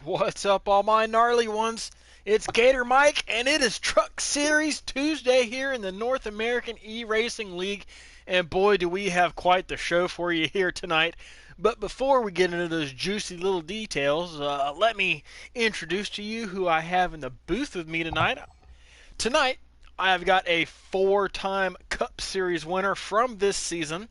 What's up, all my gnarly ones? It's Gator Mike, and it is Truck Series Tuesday here in the North American eRacing League. And boy, do we have quite the show for you here tonight. But before we get into those juicy little details, let me introduce to you who I have in the booth with me tonight. Tonight, I've got a four-time Cup Series winner from this season,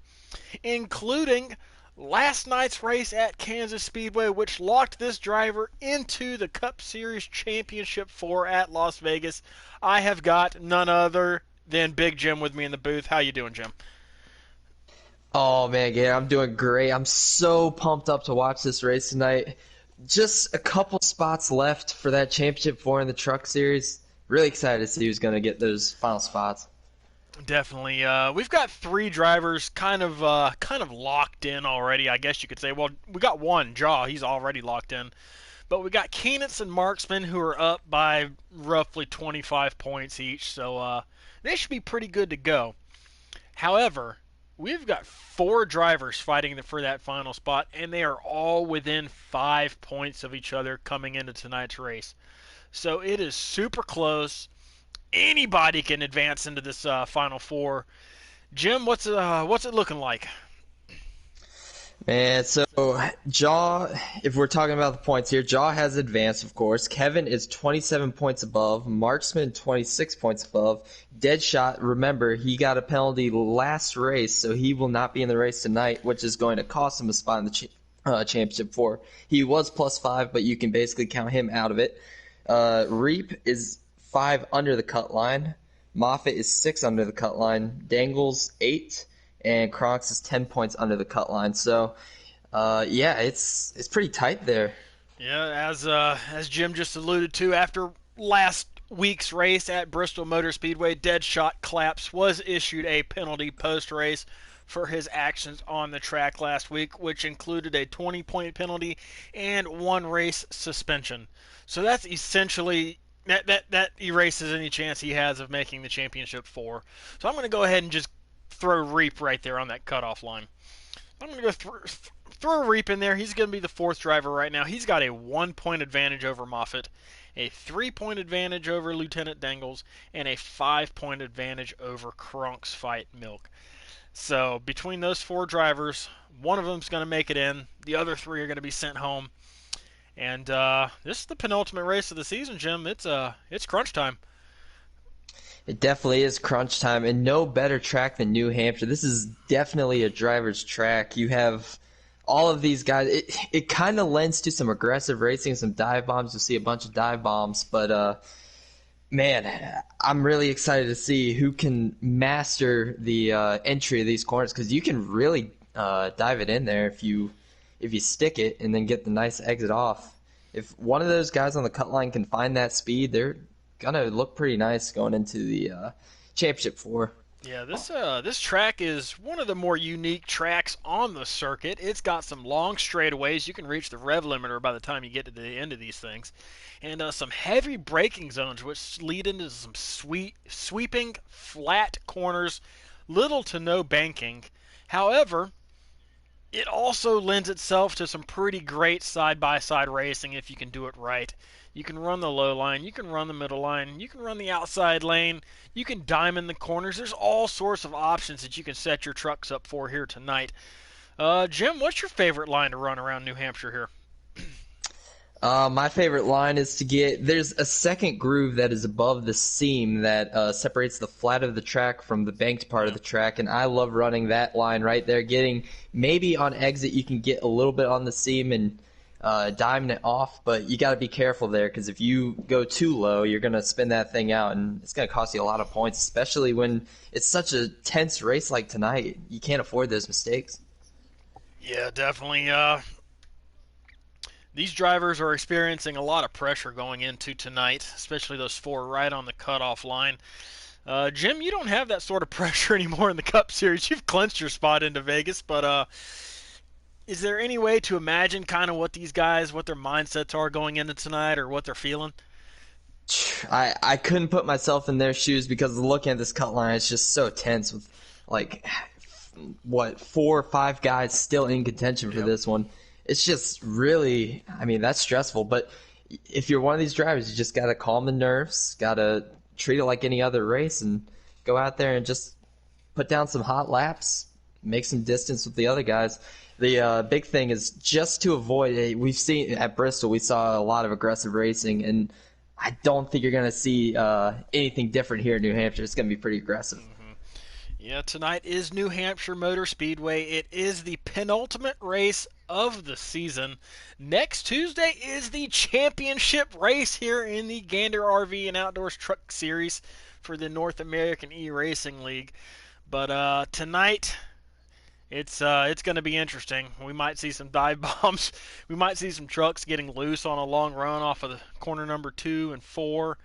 including last night's race at Kansas Speedway, which locked this driver into the Cup Series Championship 4 at Las Vegas. I have got none other than Big Jim with me in the booth. How you doing, Jim? Oh man, yeah, I'm doing great. I'm so pumped up to watch this race tonight. Just a couple spots left for that championship four in the truck series. Really excited to see who's going to get those final spots. Definitely. We've got three drivers kind of locked in already, I guess you could say. Well, we got one, Jaw. He's already locked in. But we got Keenitz and Marksman who are up by roughly 25 points each, so they should be pretty good to go. However, we've got four drivers fighting for that final spot, and they are all within 5 points of each other coming into tonight's race. So it is super close. Anybody can advance into this final four. Jim, what's it looking like? Man, so Jaw, if we're talking about the points here, Jaw has advanced, of course. Kevin is 27 points above. Marksman 26 points above. Deadshot, remember, he got a penalty last race, so he will not be in the race tonight, which is going to cost him a spot in the championship four. He was +5, but you can basically count him out of it. Reap is 5 under the cut line. Moffitt is 6 under the cut line. Dangles 8. And Kronks is 10 points under the cut line. So, yeah, it's pretty tight there. Yeah, as Jim just alluded to, after last week's race at Bristol Motor Speedway, Deadshot Claps was issued a penalty post-race for his actions on the track last week, which included a 20-point penalty and 1 race suspension. So that's essentially that erases any chance he has of making the championship four. So I'm going to go ahead and just throw Reap right there on that cutoff line. I'm going to go throw Reap in there. He's going to be the fourth driver right now. He's got a 1-point advantage over Moffitt, a 3-point advantage over Lieutenant Dangles, and a 5-point advantage over KronksFightMilk. So between those four drivers, one of them's going to make it in. The other three are going to be sent home. And this is the penultimate race of the season, Jim. It's crunch time. It definitely is crunch time, and no better track than New Hampshire. This is definitely a driver's track. You have all of these guys. It kind of lends to some aggressive racing, some dive bombs. You'll see a bunch of dive bombs, but man, I'm really excited to see who can master the entry of these corners, because you can really dive it in there if you stick it and then get the nice exit off. If one of those guys on the cut line can find that speed, they're gonna look pretty nice going into the championship four. Yeah, this track is one of the more unique tracks on the circuit. It's got some long straightaways. You can reach the rev limiter by the time you get to the end of these things, and some heavy braking zones, which lead into some sweeping flat corners, little to no banking. However, it also lends itself to some pretty great side-by-side racing if you can do it right. You can run the low line, you can run the middle line, you can run the outside lane, you can diamond the corners. There's all sorts of options that you can set your trucks up for here tonight. Jim, what's your favorite line to run around New Hampshire here? My favorite line is there's a second groove that is above the seam that separates the flat of the track from the banked part of the track, and I love running that line right there. Getting maybe on exit you can get a little bit on the seam and diamond it off, but you got to be careful there, because if you go too low, you're going to spin that thing out, and it's going to cost you a lot of points, especially when it's such a tense race like tonight. You can't afford those mistakes. Yeah, definitely. These drivers are experiencing a lot of pressure going into tonight, especially those four right on the cutoff line. Jim, you don't have that sort of pressure anymore in the Cup Series. You've clinched your spot into Vegas, but is there any way to imagine kind of what these guys, what their mindsets are going into tonight, or what they're feeling? I couldn't put myself in their shoes, because looking at this cut line, it's just so tense with, like, 4 or 5 guys still in contention for this one. it's just really, I mean, that's stressful. But if you're one of these drivers, you just got to calm the nerves, got to treat it like any other race, and go out there and just put down some hot laps, make some distance with the other guys. The big thing is just to avoid. We've seen at Bristol, we saw a lot of aggressive racing, and I don't think you're going to see anything different here in New Hampshire. It's going to be pretty aggressive. Yeah, tonight is New Hampshire Motor Speedway. It is the penultimate race of the season. Next Tuesday is the championship race here in the Gander RV and Outdoors Truck Series for the North American eRacing League. But tonight, it's going to be interesting. We might see some dive bombs. We might see some trucks getting loose on a long run off of the corner number 2 and 4.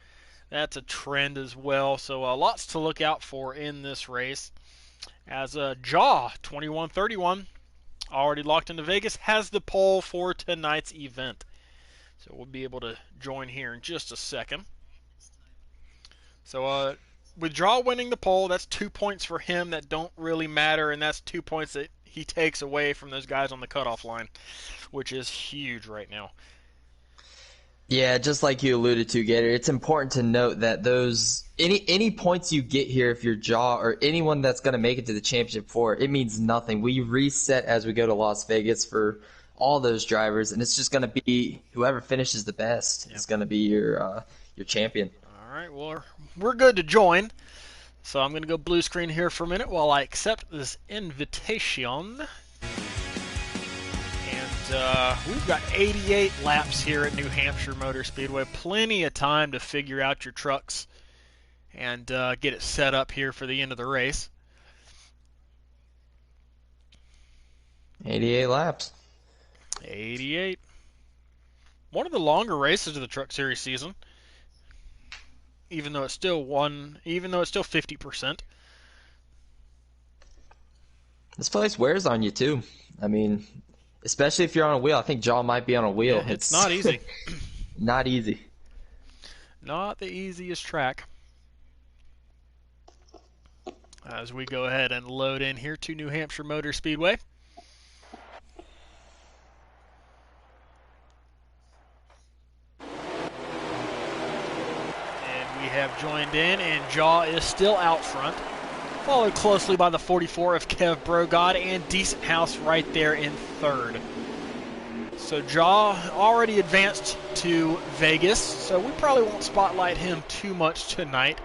That's a trend as well. So lots to look out for in this race. As Jaw 2131, already locked into Vegas, has the pole for tonight's event. So we'll be able to join here in just a second. So with Jaw winning the pole, that's 2 points for him that don't really matter, and that's 2 points that he takes away from those guys on the cutoff line, which is huge right now. Yeah, just like you alluded to, Gator, it's important to note that those any points you get here, if you're Jaw or anyone that's going to make it to the championship four, it means nothing. We reset as we go to Las Vegas for all those drivers, and it's just going to be whoever finishes the best is going to be your champion. All right, well, we're good to join. So I'm going to go blue screen here for a minute while I accept this invitation. We've got 88 laps here at New Hampshire Motor Speedway. Plenty of time to figure out your trucks and get it set up here for the end of the race. 88 laps. 88. One of the longer races of the Truck Series season. Even though it's still 50%. This place wears on you too. I mean, especially if you're on a wheel. I think Jaw might be on a wheel. Yeah, it's not easy. Not easy. Not the easiest track. As we go ahead and load in here to New Hampshire Motor Speedway. And we have joined in, and Jaw is still out front. Followed closely by the 44 of Kev Brogod and Decent House right there in third. So Jaw already advanced to Vegas, so we probably won't spotlight him too much tonight.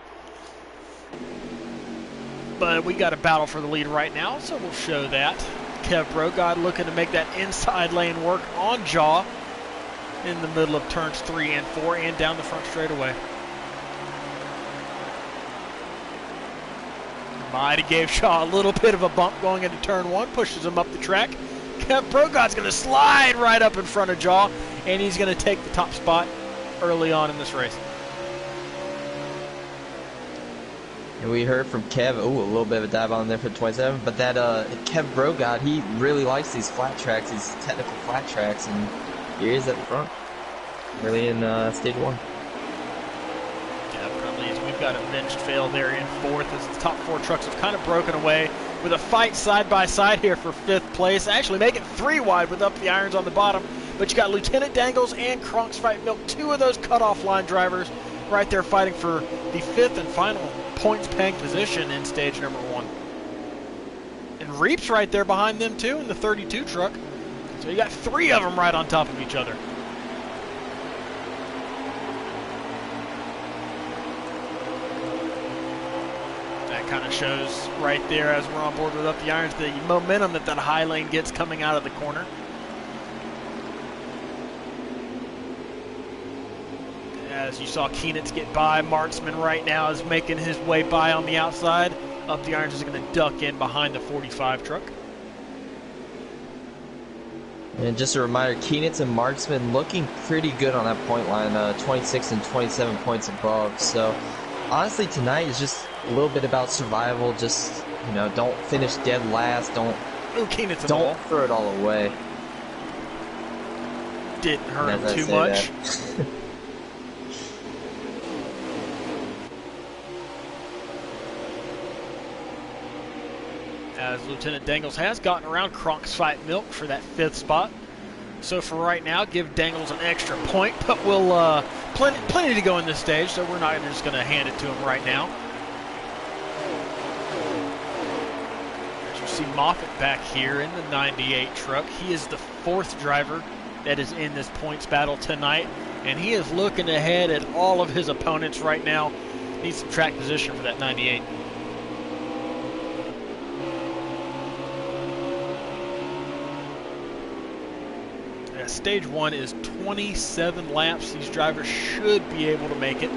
But we got a battle for the lead right now, so we'll show that. Kev Brogod looking to make that inside lane work on Jaw in the middle of turns 3 and 4 and down the front straightaway. Might have gave Shaw a little bit of a bump going into turn 1, pushes him up the track. Kev Brogod's going to slide right up in front of Jaw, and he's going to take the top spot early on in this race. And we heard from Kev, a little bit of a dive on there for 27, but that Kev Brogod, he really likes these flat tracks, these technical flat tracks, and here he is at the front, early in stage 1. We've got a benched fail there in fourth as the top 4 trucks have kind of broken away with a fight side by side here for 5th place. Actually make it 3 wide with Up the Irons on the bottom. But you got Lieutenant Dangles and KronksFightMilk, 2 of those cutoff line drivers right there fighting for the 5th and final points paying position in stage number 1. And Reap's right there behind them too in the 32 truck. So you got 3 of them right on top of each other. Kind of shows right there as we're on board with Up the Irons the momentum that high lane gets coming out of the corner. As you saw Keenitz get by, Marksman right now is making his way by on the outside. Up the Irons is going to duck in behind the 45 truck. And just a reminder, Keenitz and Marksman looking pretty good on that point line, 26 and 27 points above. So honestly, tonight is just a little bit about survival. Just, don't finish dead last. Don't throw it all away. Didn't hurt him too much. As Lieutenant Dangles has gotten around KronksFightMilk for that 5th spot. So for right now, give Dangles an extra point, but we'll plenty to go in this stage, so we're not just going to hand it to him right now. As you see Moffitt back here in the 98 truck. He is the 4th driver that is in this points battle tonight, and he is looking ahead at all of his opponents right now. Needs some track position for that 98. Stage 1 is 27 laps. These drivers should be able to make it.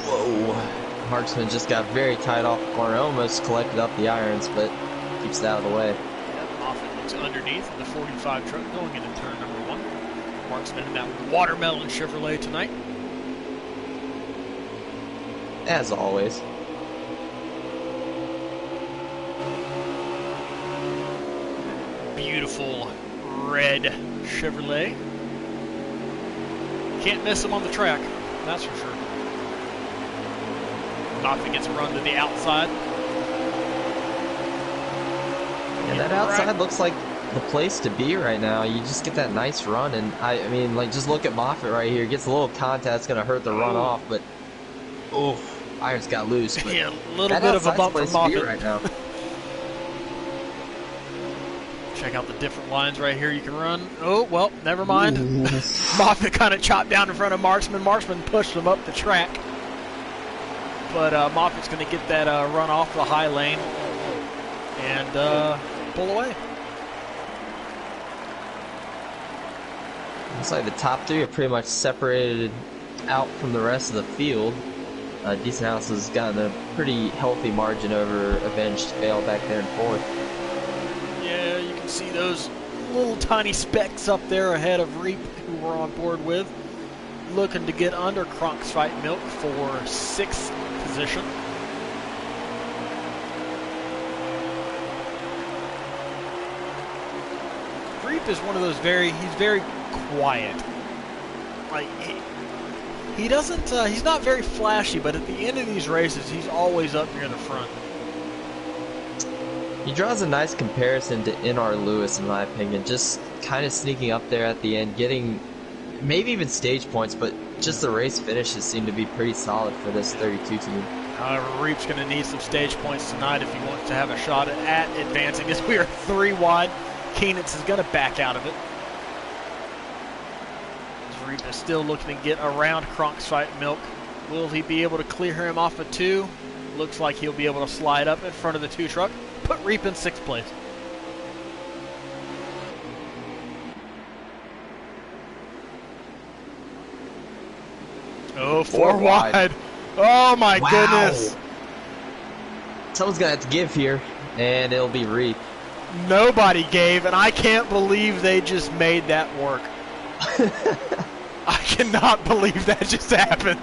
Whoa. Marksman just got very tight off the corner. Almost collected up the irons, but keeps it out of the way. Yeah, Moffitt looks underneath in the 45 truck going into turn number 1. Marksman in that watermelon Chevrolet tonight. As always. Beautiful red Chevrolet. Can't miss him on the track, that's for sure. Moffitt gets run to the outside. Yeah, that outside looks like the place to be right now. You just get that nice run, and I mean, like, just look at Moffitt right here. Gets a little contact that's going to hurt the run off, but irons got loose. But yeah, a little bit of a bump for Moffitt right now. Check out the different lines right here you can run. Oh, well, never mind. Moffitt kind of chopped down in front of Marksman. Marksman pushed him up the track. But Moffitt's going to get that run off the high lane and pull away. Looks like the top 3 are pretty much separated out from the rest of the field. Decent House has gotten a pretty healthy margin over Avenged Fail back there in 4th. Yeah, you can see those little tiny specks up there ahead of Reap, who we're on board with. Looking to get under KronksFightMilk for 6th position. Reap is one of those he's very quiet. Like, he doesn't, he's not very flashy, but at the end of these races, he's always up near the front. He draws a nice comparison to NR Lewis, in my opinion. Just kind of sneaking up there at the end, getting maybe even stage points, but just the race finishes seem to be pretty solid for this 32 team. However, Reap's going to need some stage points tonight if he wants to have a shot at advancing, as we are 3 wide. Keenitz is going to back out of it. As Reap is still looking to get around KronksFightMilk. Will he be able to clear him off of 2? Looks like he'll be able to slide up in front of the 2 truck. Put Reap in 6th place. Oh, 4 wide. Oh my goodness. Someone's gonna have to give here, and it'll be Reap. Nobody gave, and I can't believe they just made that work. I cannot believe that just happened.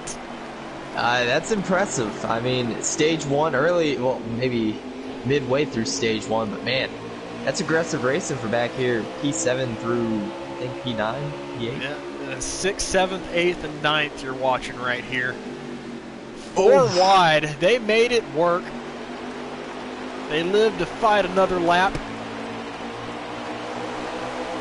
That's impressive. I mean, stage 1 early, well, maybe midway through stage 1, but man, that's aggressive racing for back here. P7 through, I think, P9, P8. Yeah, 6th, 7th, 8th, and 9th you're watching right here. 4 wide. They made it work. They lived to fight another lap.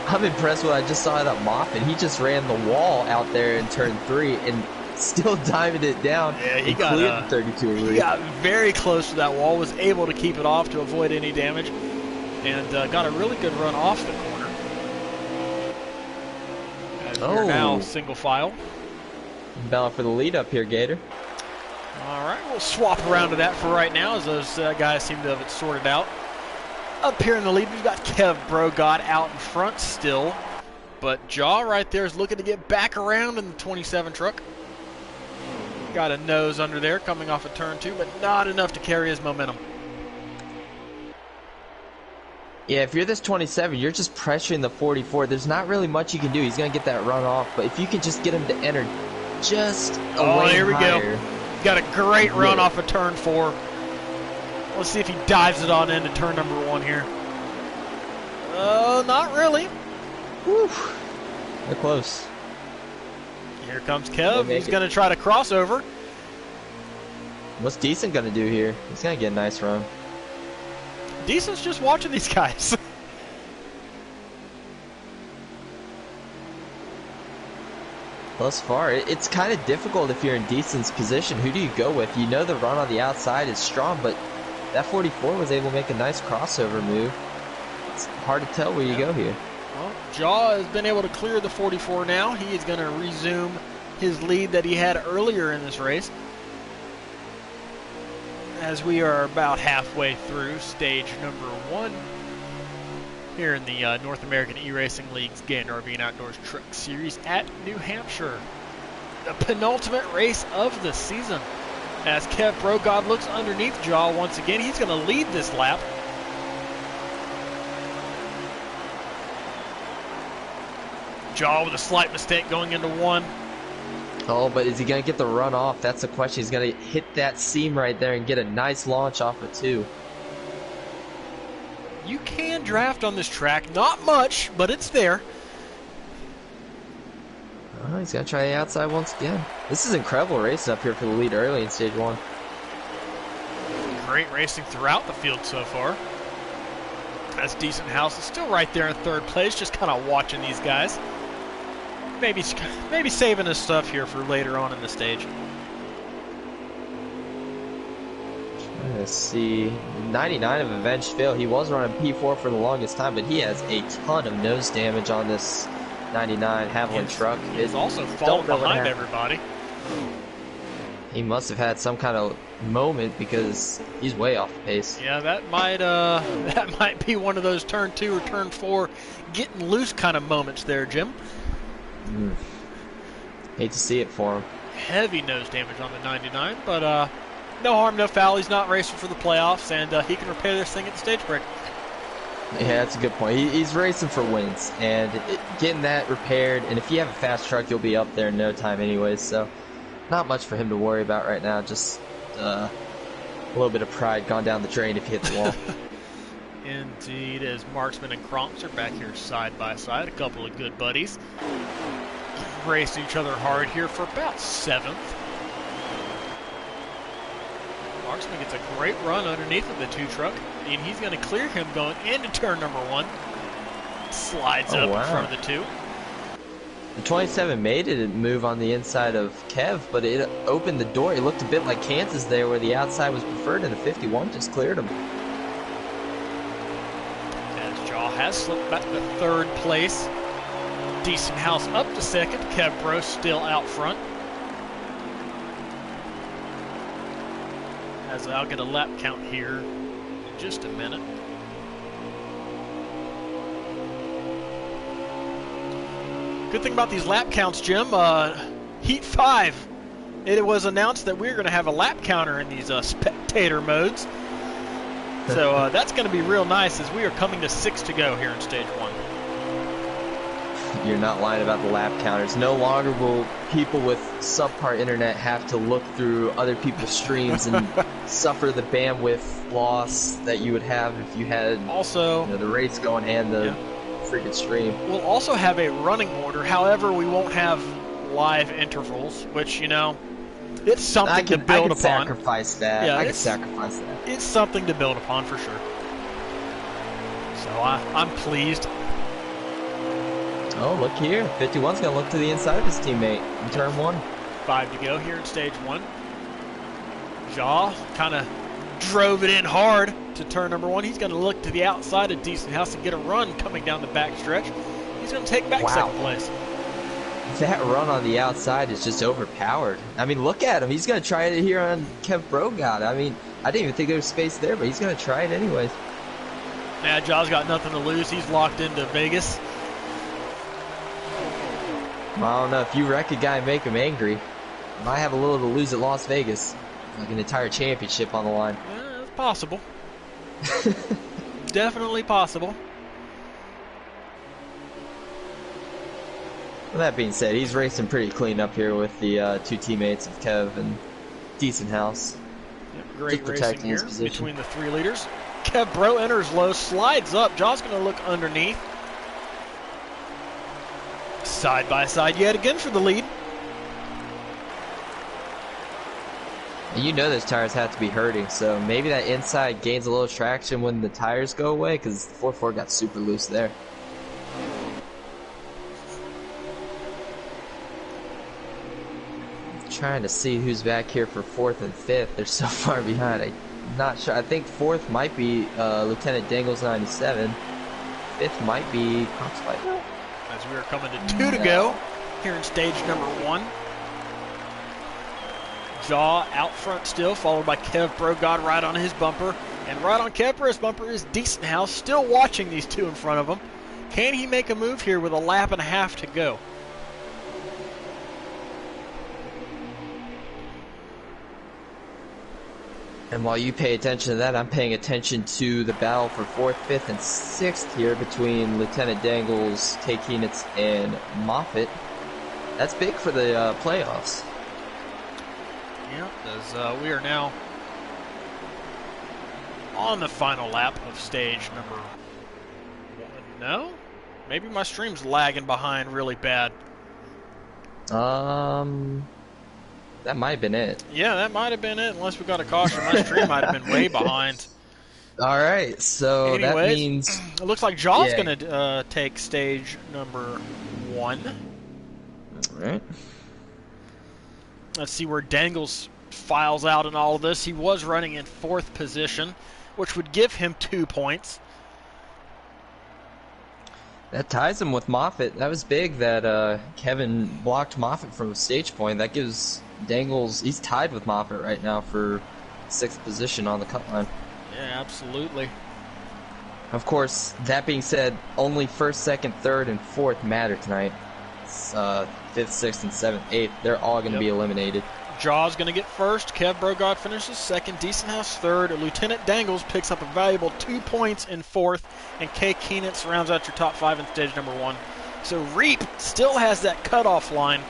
I'm impressed with what I just saw at Moffitt. He just ran the wall out there in turn 3 and still diamond it down. Yeah, he got 32. He got very close to that wall, was able to keep it off to avoid any damage, and got a really good run off the corner. As we're now single file. Battle for the lead up here, Gator. All right, we'll swap around to that for right now, as those guys seem to have it sorted out. Up here in the lead, we've got Kev Brogott out in front still, but Jaw right there is looking to get back around in the 27 truck. Got a nose under there coming off of turn 2, but not enough to carry his momentum. Yeah, if you're this 27, you're just pressuring the 44. There's not really much you can do. He's going to get that run off, but if you can just get him to enter just a lane here we higher, go. Got a great run off of turn 4. Let's see if he dives it on into turn number 1 here. Not really. Whew. They're close. Here comes Kev. He's going to try to cross over. What's Decent going to do here? He's going to get a nice run. Decent's just watching these guys. Thus far, it's kind of difficult if you're in Decent's position. Who do you go with? You know the run on the outside is strong, but that 44 was able to make a nice crossover move. It's hard to tell where you go here. Well, Jaw has been able to clear the 44 now. He is going to resume his lead that he had earlier in this race, as we are about halfway through stage number 1 here in the North American eRacing League's Gander RV and Outdoors Truck Series at New Hampshire. The penultimate race of the season. As Kev Brogod looks underneath Jaw once again, he's going to lead this lap. Jaw with a slight mistake going into 1. Oh, but is he going to get the run off? That's the question. He's going to hit that seam right there and get a nice launch off of 2. You can draft on this track. Not much, but it's there. Oh, he's going to try the outside once again. This is incredible racing up here for the lead early in stage 1. Great racing throughout the field so far. As Decent House is still right there in 3rd place, just kind of watching these guys. Maybe saving his stuff here for later on in the stage. Let's see. 99 of Avenged Phil. He was running P4 for the longest time, but he has a ton of nose damage on this 99 Haviland truck. He's also falling behind everybody. He must have had some kind of moment because he's way off the pace. Yeah, that might be one of those turn 2 or turn 4 getting loose kind of moments there, Jim. Hate to see it for him. Heavy nose damage on the 99, but no harm, no foul. He's not racing for the playoffs, and he can repair this thing at the stage break. Yeah, that's a good point. He's racing for wins, and getting that repaired, and if you have a fast truck, you'll be up there in no time anyways, so not much for him to worry about right now. Just a little bit of pride gone down the drain if you hit the wall. Indeed, as Marksman and Kronks are back here side by side, a couple of good buddies. Racing each other hard here for about 7th. Marksman gets a great run underneath of the 2 truck, and he's going to clear him going into turn number 1. Slides up in front of the 2. The 27 made it move on the inside of Kev, but it opened the door. It looked a bit like Kansas there, where the outside was preferred, and the 51 just cleared him. As Jaw has slipped back to 3rd place. Decent House up to 2nd. Kev Bro still out front. As I'll get a lap count here in just a minute. Good thing about these lap counts, Jim. Heat 5, it was announced that we're going to have a lap counter in these spectator modes. So that's going to be real nice as we are coming to 6 to go here in stage 1. You're not lying about the lap counters. No longer will people with subpar internet have to look through other people's streams and suffer the bandwidth loss that you would have if you had also the race going and the freaking stream. We'll also have a running order. However, we won't have live intervals, which, it's something to build upon. I can sacrifice that. Yeah, I can sacrifice that. It's something to build upon for sure. So I'm pleased. Oh, look here. 51's going to look to the inside of his teammate in turn 1. 5 to go here in stage 1. Jaw kind of drove it in hard to turn number 1. He's going to look to the outside of Decent House and get a run coming down the back stretch. He's going to take back 2nd place. That run on the outside is just overpowered. I mean, look at him. He's going to try it here on Kev Brogod. I mean, I didn't even think there was space there, but he's going to try it anyways. Yeah, Jaw's got nothing to lose. He's locked into Vegas. I don't know. If you wreck a guy and make him angry, you might have a little to lose at Las Vegas. Like an entire championship on the line. It's possible. Definitely possible. Well, that being said, he's racing pretty clean up here with the 2 teammates of Kev and Decent House. Yep, great racing here between the 3 leaders. Kev Bro enters low, slides up. Jaw's going to look underneath. Side by side yet again for the lead. You know those tires have to be hurting, so maybe that inside gains a little traction when the tires go away, because the 4.4 got super loose there. trying to see who's back here for 4th and 5th. They're so far behind. I'm not sure. I think 4th might be Lieutenant Dangles 97. 5th might be CronksFightMilk. As we are coming to 2 to go here in stage number 1. Jaw out front still, followed by Kev Brogod right on his bumper. And right on Kev's bumper is Decent House, still watching these two in front of him. Can he make a move here with a lap and a half to go? And while you pay attention to that, I'm paying attention to the battle for 4th, 5th, and 6th here between Lieutenant Dangles, K. Keenitz, and Moffitt. That's big for the playoffs. Yeah, as we are now on the final lap of stage number 1. No? Maybe my stream's lagging behind really bad. That might have been it. Yeah, that might have been it, unless we got a caution. My stream might have been way behind. All right, so anyways, that means... It looks like Jaw's going to take stage number 1. All right. Let's see where Dangles files out in all of this. He was running in 4th position, which would give him 2 points. That ties him with Moffitt. That was big that Kevin blocked Moffitt from a stage point. That gives Dangles, he's tied with Moffitt right now for 6th position on the cut line. Yeah, absolutely. Of course, that being said, only 1st, 2nd, 3rd, and 4th matter tonight. It's, 5th, 6th, and 7th, 8th. They're all going to be eliminated. Jaw's going to get 1st. Kev Brogod finishes 2nd. Decent House 3rd. Lieutenant Dangles picks up a valuable 2 points in 4th. And K. Keenitz rounds out your top 5 in stage number 1. So Reap still has that cutoff line,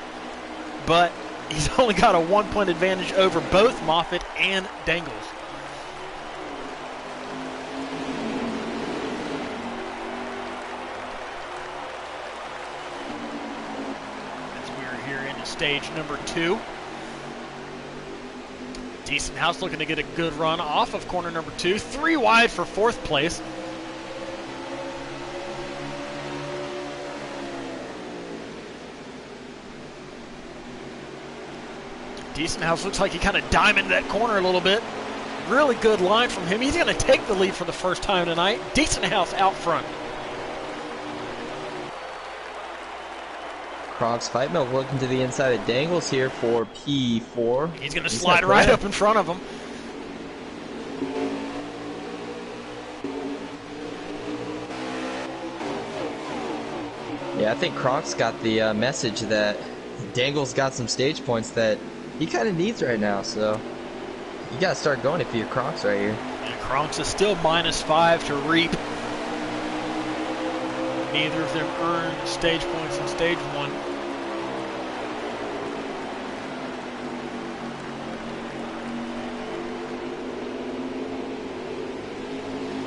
but he's only got a 1-point advantage over both Moffitt and Dangles. As we're here into stage number 2. Decent House looking to get a good run off of corner number 2. 3 wide for 4th place. Decent House looks like he kind of diamonded that corner a little bit. Really good line from him. He's going to take the lead for the first time tonight. Decent House out front. CronksFightMilk looking to the inside of Dangles here for P4. He's going to slide right up in front of him. Yeah, I think Kronks got the message that Dangles got some stage points that he kind of needs right now, so you got to start going if you're Kronks right here. And Kronks is still -5 to Reap. Neither of them earned stage points in stage 1.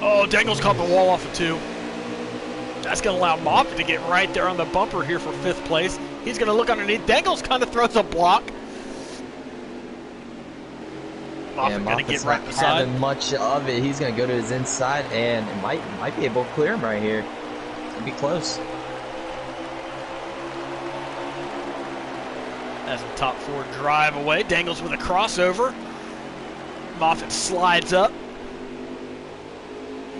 Oh, Dangles caught the wall off of 2. That's going to allow Moffitt to get right there on the bumper here for 5th place. He's going to look underneath. Dangles kind of throws a block. Moffitt going to get right beside. Having much of it. He's going to go to his inside, and it might be able to clear him right here. It'll be close. As the top 4 drive away, Dangles with a crossover. Moffitt slides up.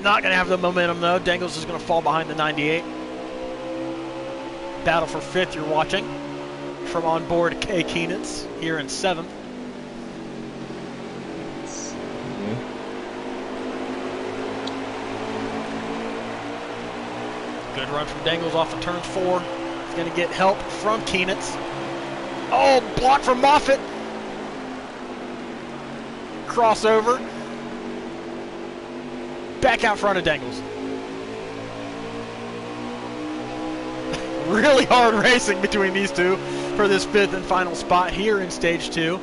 Not going to have the momentum, though. Dangles is going to fall behind the 98. Battle for 5th you're watching from on board K. Keenitz here in 7th. Good run from Dangles off of turn 4. He's going to get help from Keenitz. Oh, block from Moffitt. Crossover. Back out front of Dangles. Really hard racing between these two for this 5th and final spot here in stage 2.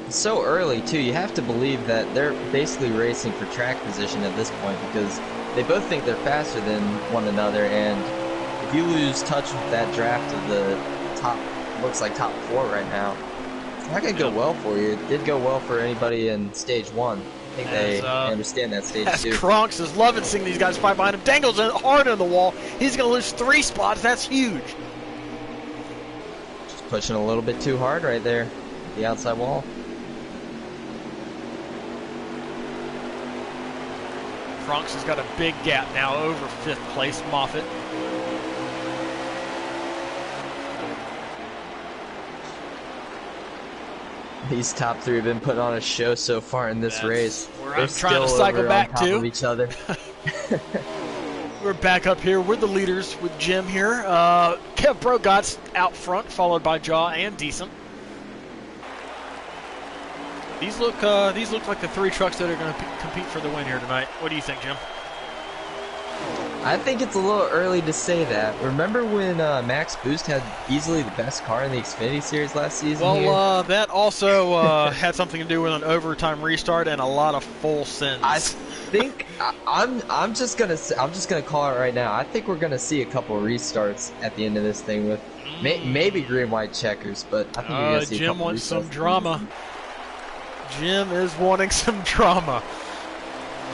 So early, too. You have to believe that they're basically racing for track position at this point because they both think they're faster than one another, and if you lose touch with that draft of the top, looks like top 4 right now, it's not going to go well for you. It did go well for anybody in stage 1. I think they understand that stage 2. Kronks is loving seeing these guys fight behind him. Dangles hard on the wall. He's going to lose 3 spots. That's huge. Just pushing a little bit too hard right there. The outside wall. Kronks has got a big gap now over 5th place Moffitt. These top 3 have been putting on a show so far in this race. Where I'm trying to cycle back to. Of each other. We're back up here. We're the leaders with Jim here. Kev Brogot's out front, followed by Jaw and Decent. These look like the 3 trucks that are going to compete for the win here tonight. What do you think, Jim? I think it's a little early to say that. Remember when Max Boost had easily the best car in the Xfinity Series last season? Well, that also had something to do with an overtime restart and a lot of full sends. I think I'm just gonna call it right now. I think we're gonna see a couple of restarts at the end of this thing with maybe green white checkers, but I think you're gonna see Jim a couple wants restarts. some drama. Jim is wanting some drama.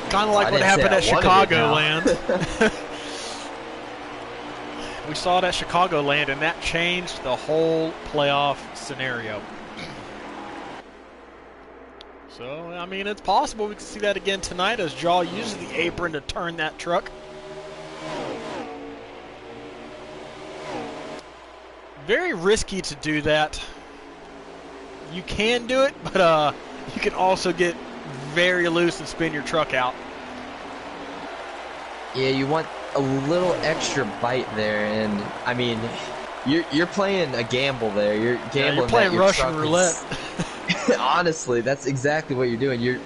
Kind of like what happened at Chicagoland. We saw it at Chicagoland, and that changed the whole playoff scenario. So, I mean, it's possible we can see that again tonight as Jaw uses the apron to turn that truck. Very risky to do that. You can do it, but you can also get very loose and spin your truck out. Yeah, you want a little extra bite there, and I mean, you're playing a gamble there. You're gambling. You're playing that your Russian truck roulette. Honestly, that's exactly what you're doing. You're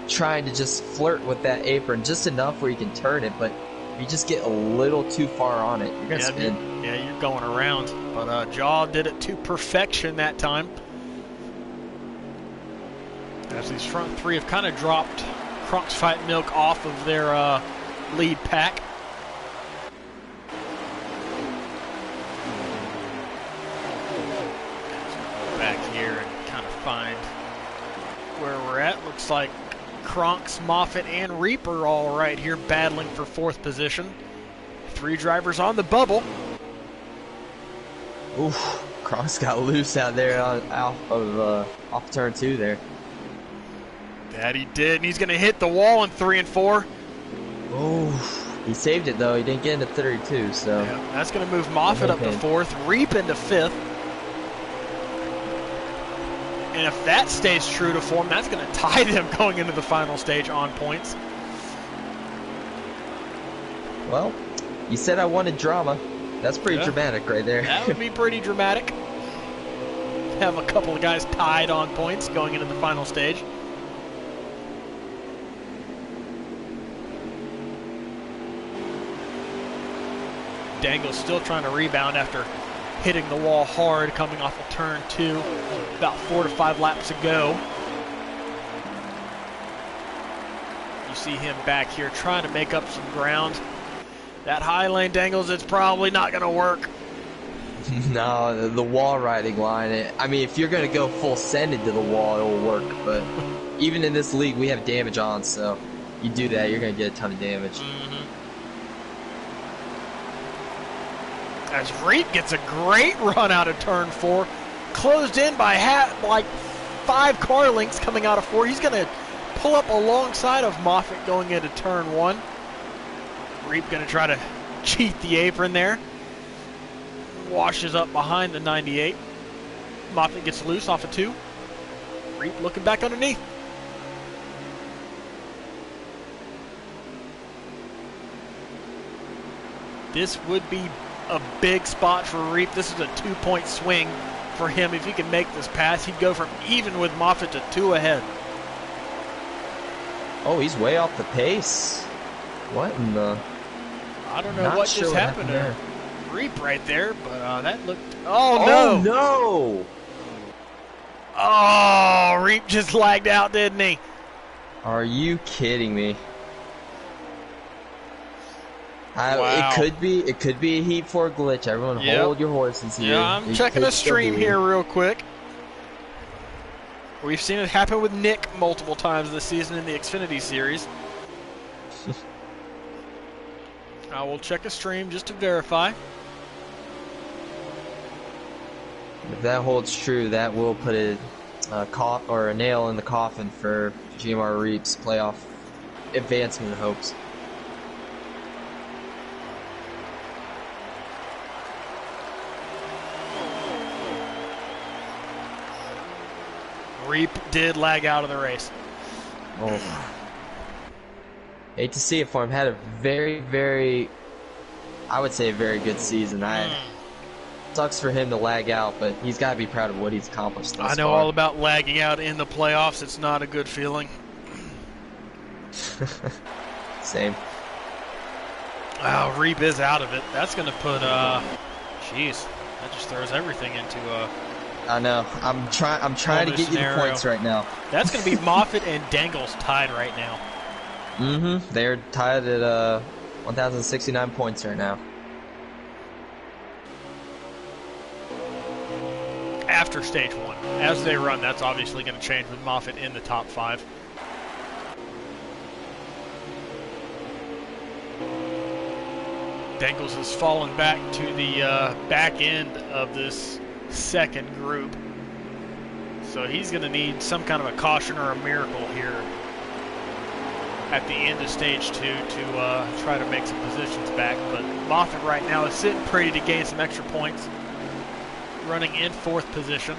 trying to just flirt with that apron just enough where you can turn it, but if you just get a little too far on it, you're gonna spin. Yeah, you're going around. But Jaw did it to perfection that time. As these front 3 have kind of dropped KronksFightMilk off of their lead pack. Back here and kind of find where we're at. Looks like Kronks, Moffitt, and Reaper all right here battling for 4th position. 3 drivers on the bubble. Oof, Kronks got loose out there off turn 2 there. That he did, and he's going to hit the wall in 3 and 4. Oh, he saved it though. He didn't get into 32, so yeah, that's going to move Moffitt up to 4th, Reap into 5th. And if that stays true to form, that's going to tie them going into the final stage on points. Well, you said I wanted drama. That's pretty dramatic right there. That would be pretty dramatic. Have a couple of guys tied on points going into the final stage. Dangle's still trying to rebound after hitting the wall hard coming off of turn 2 about 4 to 5 laps ago. You see him back here trying to make up some ground. That high lane, Dangles, it's probably not going to work. No, the wall riding line, I mean, if you're going to go full send into the wall, it will work. But even in this league, we have damage on, so you do that, you're going to get a ton of damage. As Reap gets a great run out of turn 4. Closed in by like 5 car lengths coming out of 4. He's going to pull up alongside of Moffitt going into turn 1. Reap going to try to cheat the apron there. Washes up behind the 98. Moffitt gets loose off of 2. Reap looking back underneath. This would be a big spot for Reap. This is a 2-point swing for him. If he can make this pass, he'd go from even with Moffitt to 2 ahead. Oh, he's way off the pace. What in the... I don't know what just happened there. Reap right there, but that looked... Oh, no! Oh, no! Oh, Reap just lagged out, didn't he? Are you kidding me? Wow. It could be a Heat 4 glitch. Everyone hold your horses here. Yeah, I'm checking the stream here real quick. We've seen it happen with Nick multiple times this season in the Xfinity Series. I will check a stream just to verify. If that holds true, that will put a nail in the coffin for GMR Reap's playoff advancement hopes. Reap did lag out of the race. Oh. Hate to see it for him. Had a very, I would say a very good season. Sucks for him to lag out, but he's got to be proud of what he's accomplished thus I know far. all about lagging out in the playoffs. It's not a good feeling. Same. Wow, Reap is out of it. That's going to put, jeez, that just throws everything into I know. I'm trying to get you the points right now. That's going to be Moffitt and Dangles tied right now. Mm-hmm. They're tied at 1,069 points right now. After stage 1. As they run, that's obviously going to change with Moffitt in the top 5. Dangles has fallen back to the back end of this second group. So he's going to need some kind of a caution or a miracle here at the end of stage 2 to try to make some positions back. But Moffitt right now is sitting pretty to gain some extra points, running in 4th position.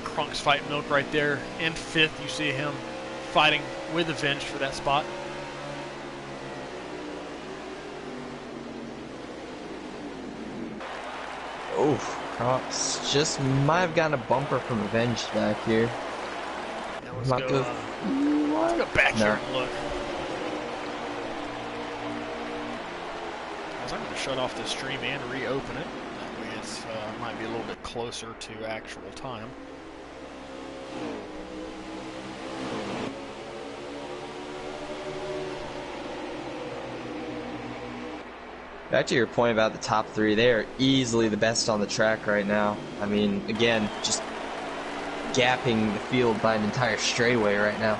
KronksFightMilk right there in 5th. You see him fighting with Avenged for that spot. Oh, Kronks just might have gotten a bumper from Avenged back here. Now let's go back here and look. I'm going to shut off the stream and reopen it. That way it's might be a little bit closer to actual time. Back to your point about the top 3, they are easily the best on the track right now. I mean, again, just gapping the field by an entire straightaway right now.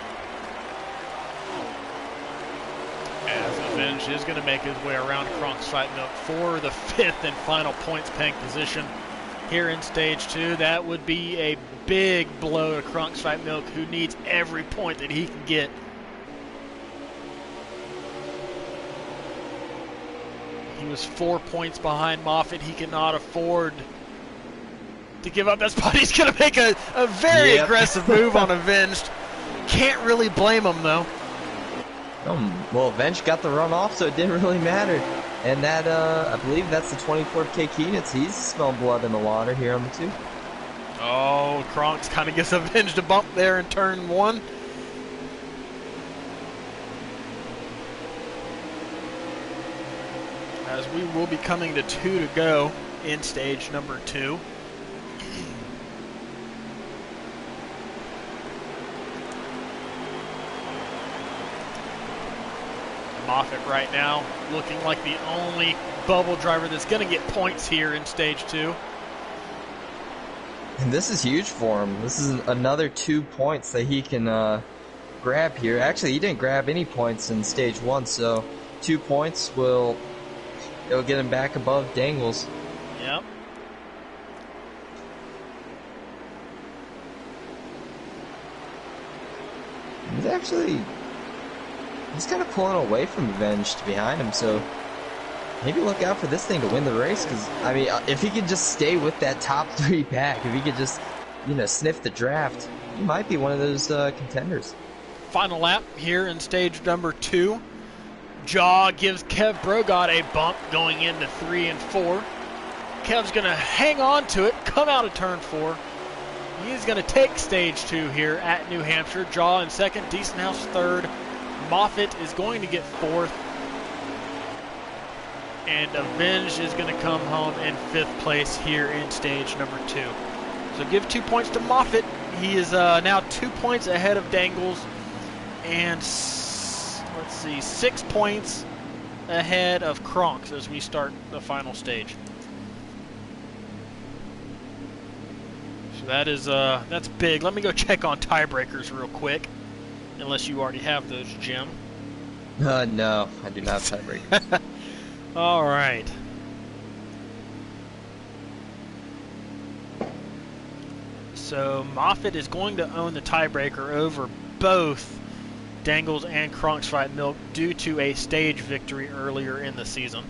As Avenged is going to make his way around KronksFightMilk for the 5th and final points paying position here in stage 2. That would be a big blow to KronksFightMilk, who needs every point that he can get. He was 4 points behind Moffitt. He cannot afford to give up that spot. He's going to make a very aggressive move on Avenged. Can't really blame him, though. Well, Avenged got the run off, so it didn't really matter. And that, I believe that's the 24th K Keenitz. He's smelling blood in the water here on the 2. Oh, Kronks kind of gets Avenged a bump there in turn 1. As we will be coming to 2 to go in stage number 2. Moffitt right now looking like the only bubble driver that's going to get points here in stage 2. And this is huge for him. This is another 2 points that he can grab here. Actually, he didn't grab any points in stage 1, so 2 points it'll get him back above Dangles. Yep. He's kind of pulling away from Avenged behind him, so maybe look out for this thing to win the race, because, I mean, if he could just stay with that top 3 pack, if he could just, sniff the draft, he might be one of those contenders. Final lap here in stage number 2. Jaw gives Kev Brogott a bump going into 3 and 4. Kev's going to hang on to it, come out of turn 4. He's going to take stage 2 here at New Hampshire. Jaw in 2nd, Diesenhouse 3rd. Moffitt is going to get 4th. And Avenged is going to come home in 5th place here in stage number 2. So give 2 points to Moffitt. He is now 2 points ahead of Dangles. And let's see, 6 points ahead of Kronks as we start the final stage. So that is that's big. Let me go check on tiebreakers real quick, unless you already have those, Jim. No, I do not have tiebreakers. All right. So Moffitt is going to own the tiebreaker over both Dangles and KronksFightMilk due to a stage victory earlier in the season.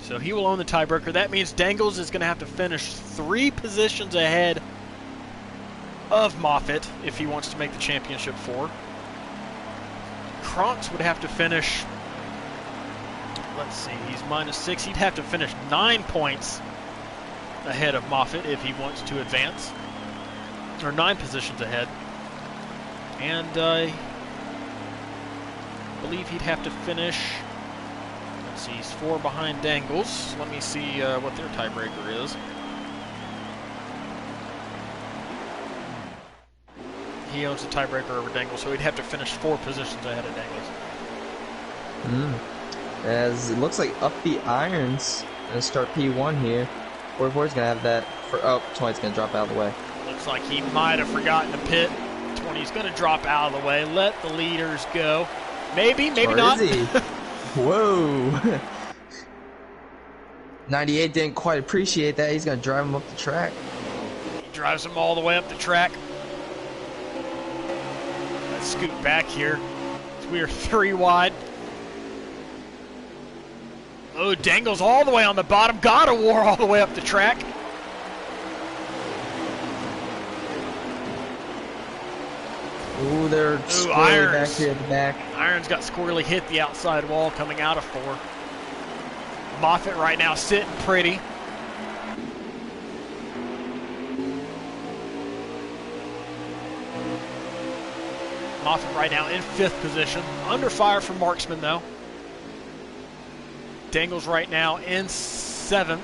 So he will own the tiebreaker. That means Dangles is going to have to finish 3 positions ahead of Moffitt if he wants to make the championship 4. Kronks would have to finish, let's see, he's -6. He'd have to finish 9 points ahead of Moffitt if he wants to advance, or 9 positions ahead. And I believe he'd have to finish, let's see, he's 4 behind Dangles. Let me see what their tiebreaker is. He owns the tiebreaker over Dangles, so he'd have to finish 4 positions ahead of Dangles. As it looks like Upbeat Irons going to start P1 here. 44 is going to have that for, oh, 20's going to drop out of the way. Looks like he might have forgotten to pit. 20's going to drop out of the way. Let the leaders go. Maybe, maybe not. Is he? Whoa. 98 didn't quite appreciate that. He's going to drive him up the track. He drives him all the way up the track. Let's scoot back here. We are 3 wide. Oh, Dangles all the way on the bottom. God of War all the way up the track. Ooh, they're squarely back here at the back. Irons got squarely hit the outside wall coming out of 4. Moffitt right now sitting pretty. Moffitt right now in 5th position. Under fire from Marksman, though. Dangles right now in 7th.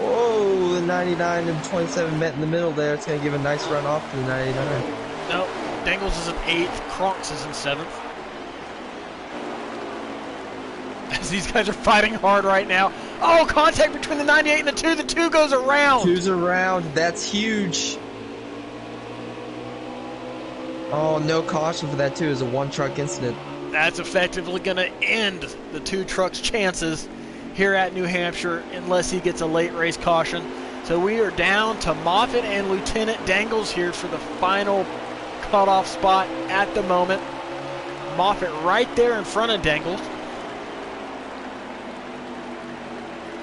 Whoa, the 99 and 27 met in the middle there. It's going to give a nice run off to the 99. No, Dangles is in 8th. Kronks is in 7th. As these guys are fighting hard right now. Oh, contact between the 98 and the 2. The 2 goes around. 2's around. That's huge. Oh, no caution for that, too. It was a 1-truck incident. That's effectively going to end the 2 trucks' chances here at New Hampshire unless he gets a late race caution. So we are down to Moffitt and Lieutenant Dangles here for the final cutoff spot at the moment. Moffitt right there in front of Dangles.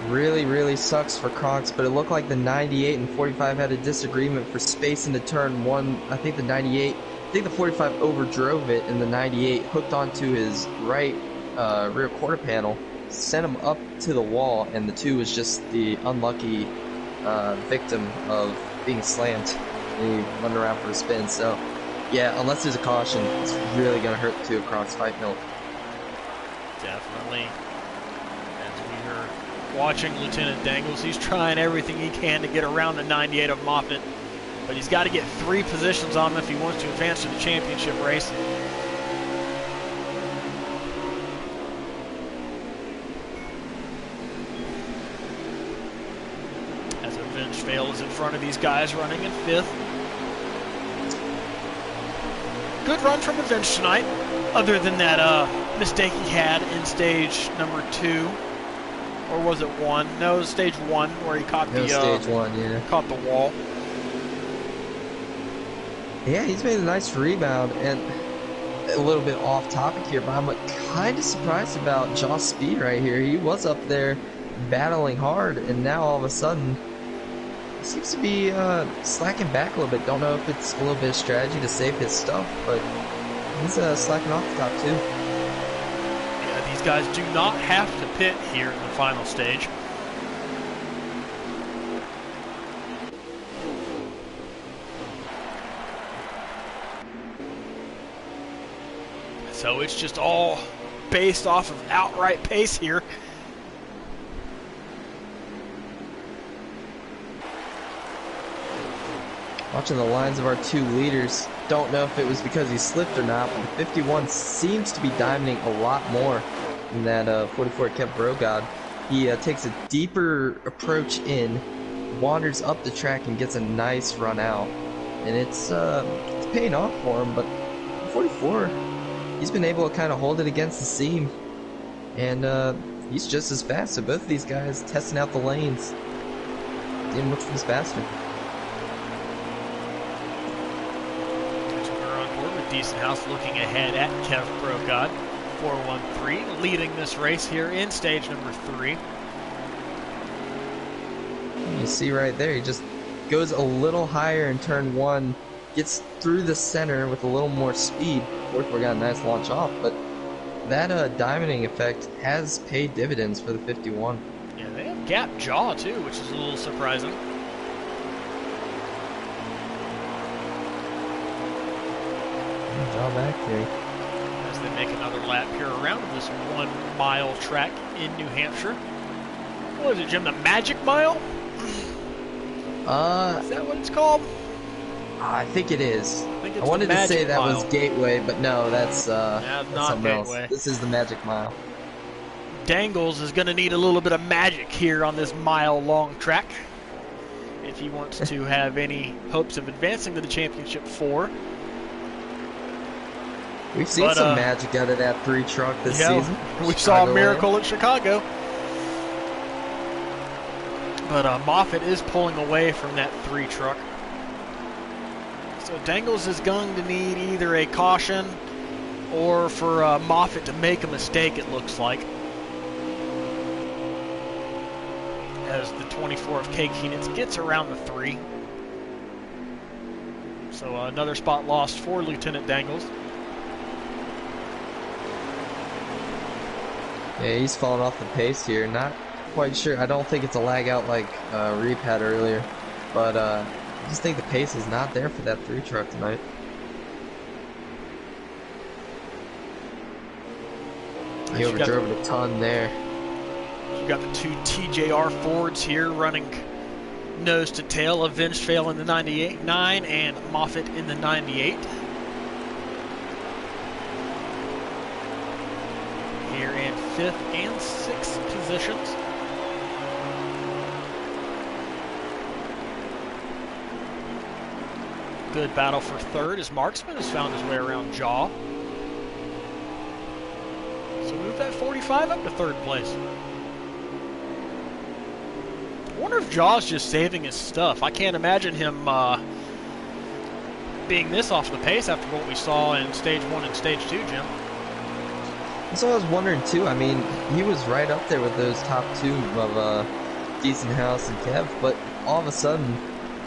Really, really sucks for Kronks, but it looked like the 98 and 45 had a disagreement for space into turn 1. I think the 45 overdrove it, and the 98 hooked onto his right rear quarter panel, sent him up to the wall, and the 2 was just the unlucky victim of being slammed. He went around for a spin, so yeah, unless there's a caution, it's really going to hurt the 2 of KronksFightMilk. Definitely. As we are watching Lieutenant Dangles, he's trying everything he can to get around the 98 of Moffitt. But he's got to get 3 positions on him if he wants to advance to the championship race. As Avengevale is in front of these guys running in 5th. Good run from Avenge tonight, other than that mistake he had in stage number 2. Or was it 1? No, stage 1 where he caught stage 1, yeah. Caught the wall. Yeah, he's made a nice rebound, and a little bit off topic here, but I'm kind of surprised about Josh's speed right here. He was up there battling hard, and now all of a sudden, he seems to be slacking back a little bit. Don't know if it's a little bit of strategy to save his stuff, but he's slacking off the top too. Yeah, these guys do not have to pit here in the final stage. So it's just all based off of outright pace here. Watching the lines of our 2 leaders, don't know if it was because he slipped or not, but the 51 seems to be diamonding a lot more than that 44 kept Brogod. He takes a deeper approach in, wanders up the track, and gets a nice run out. And it's paying off for him, but 44... he's been able to kind of hold it against the seam, and he's just as fast. So both of these guys testing out the lanes. seeing which one's faster. We're on board with Decent House looking ahead at Kev Brogod. 4-1-3, leading this race here in stage number 3. You see right there, he just goes a little higher in turn 1, gets through the center with a little more speed. Forkford got a nice launch off, but that diamonding effect has paid dividends for the 51. Yeah, they have gap jaw too, which is a little surprising. Jaw back here. As they make another lap here around this 1 mile track in New Hampshire. What is it, Jim? The Magic Mile? Is that what it's called? I think it is. I wanted to say that Mile. was Gateway, but no, that's not something Gateway. else. This is the Magic Mile. Dangles is going to need a little bit of magic here on this mile-long track if he wants to have any hopes of advancing to the championship 4. We've seen some magic out of that 3 truck this season. We saw a miracle at Chicago. But Moffitt is pulling away from that 3 truck. So Dangles is going to need either a caution or for Moffitt to make a mistake, it looks like. As the 24 of K. Keenitz gets around the 3. So another spot lost for Lieutenant Dangles. Yeah, he's falling off the pace here. Not quite sure. I don't think it's a lag out like Reap had earlier. But I just think the pace is not there for that 3 truck tonight. He overdrove it a ton there. You've got the 2 TJR Fords here running nose to tail. Avenged Fail in the 98.9 and Moffitt in the 98. Here in 5th and 6th positions. Good battle for 3rd as Marksman has found his way around Jaw. So move that 45 up to 3rd place. I wonder if Jaw's just saving his stuff. I can't imagine him being this off the pace after what we saw in Stage 1 and Stage 2, Jim. That's what I was wondering too. I mean, he was right up there with those top 2 of Decent House and Kev, but all of a sudden,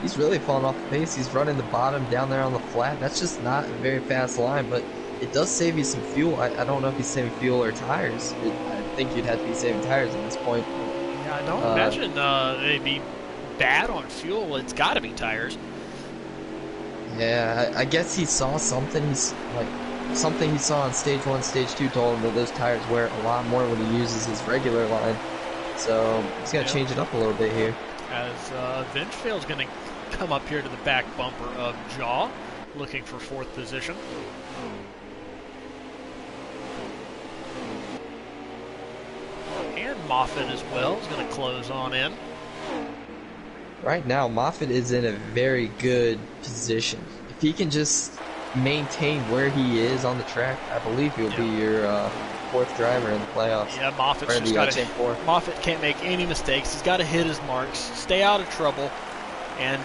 he's really fallen off the pace. He's running the bottom down there on the flat. That's just not a very fast line, but it does save you some fuel. I don't know if he's saving fuel or tires. I think you'd have to be saving tires at this point. Yeah, I don't imagine they'd be bad on fuel. It's got to be tires. Yeah, I guess he saw something. Something he saw on Stage 1, Stage 2 told him that those tires wear a lot more when he uses his regular line. So he's going to change it up a little bit here. As Vengefield's going to come up here to the back bumper of Jaw, looking for 4th position. And Moffitt as well is going to close on in. Right now, Moffitt is in a very good position. If he can just maintain where he is on the track, I believe he'll be your 4th driver in the playoffs. Yeah, Moffitt's just got to. Moffitt can't make any mistakes. He's got to hit his marks, stay out of trouble, and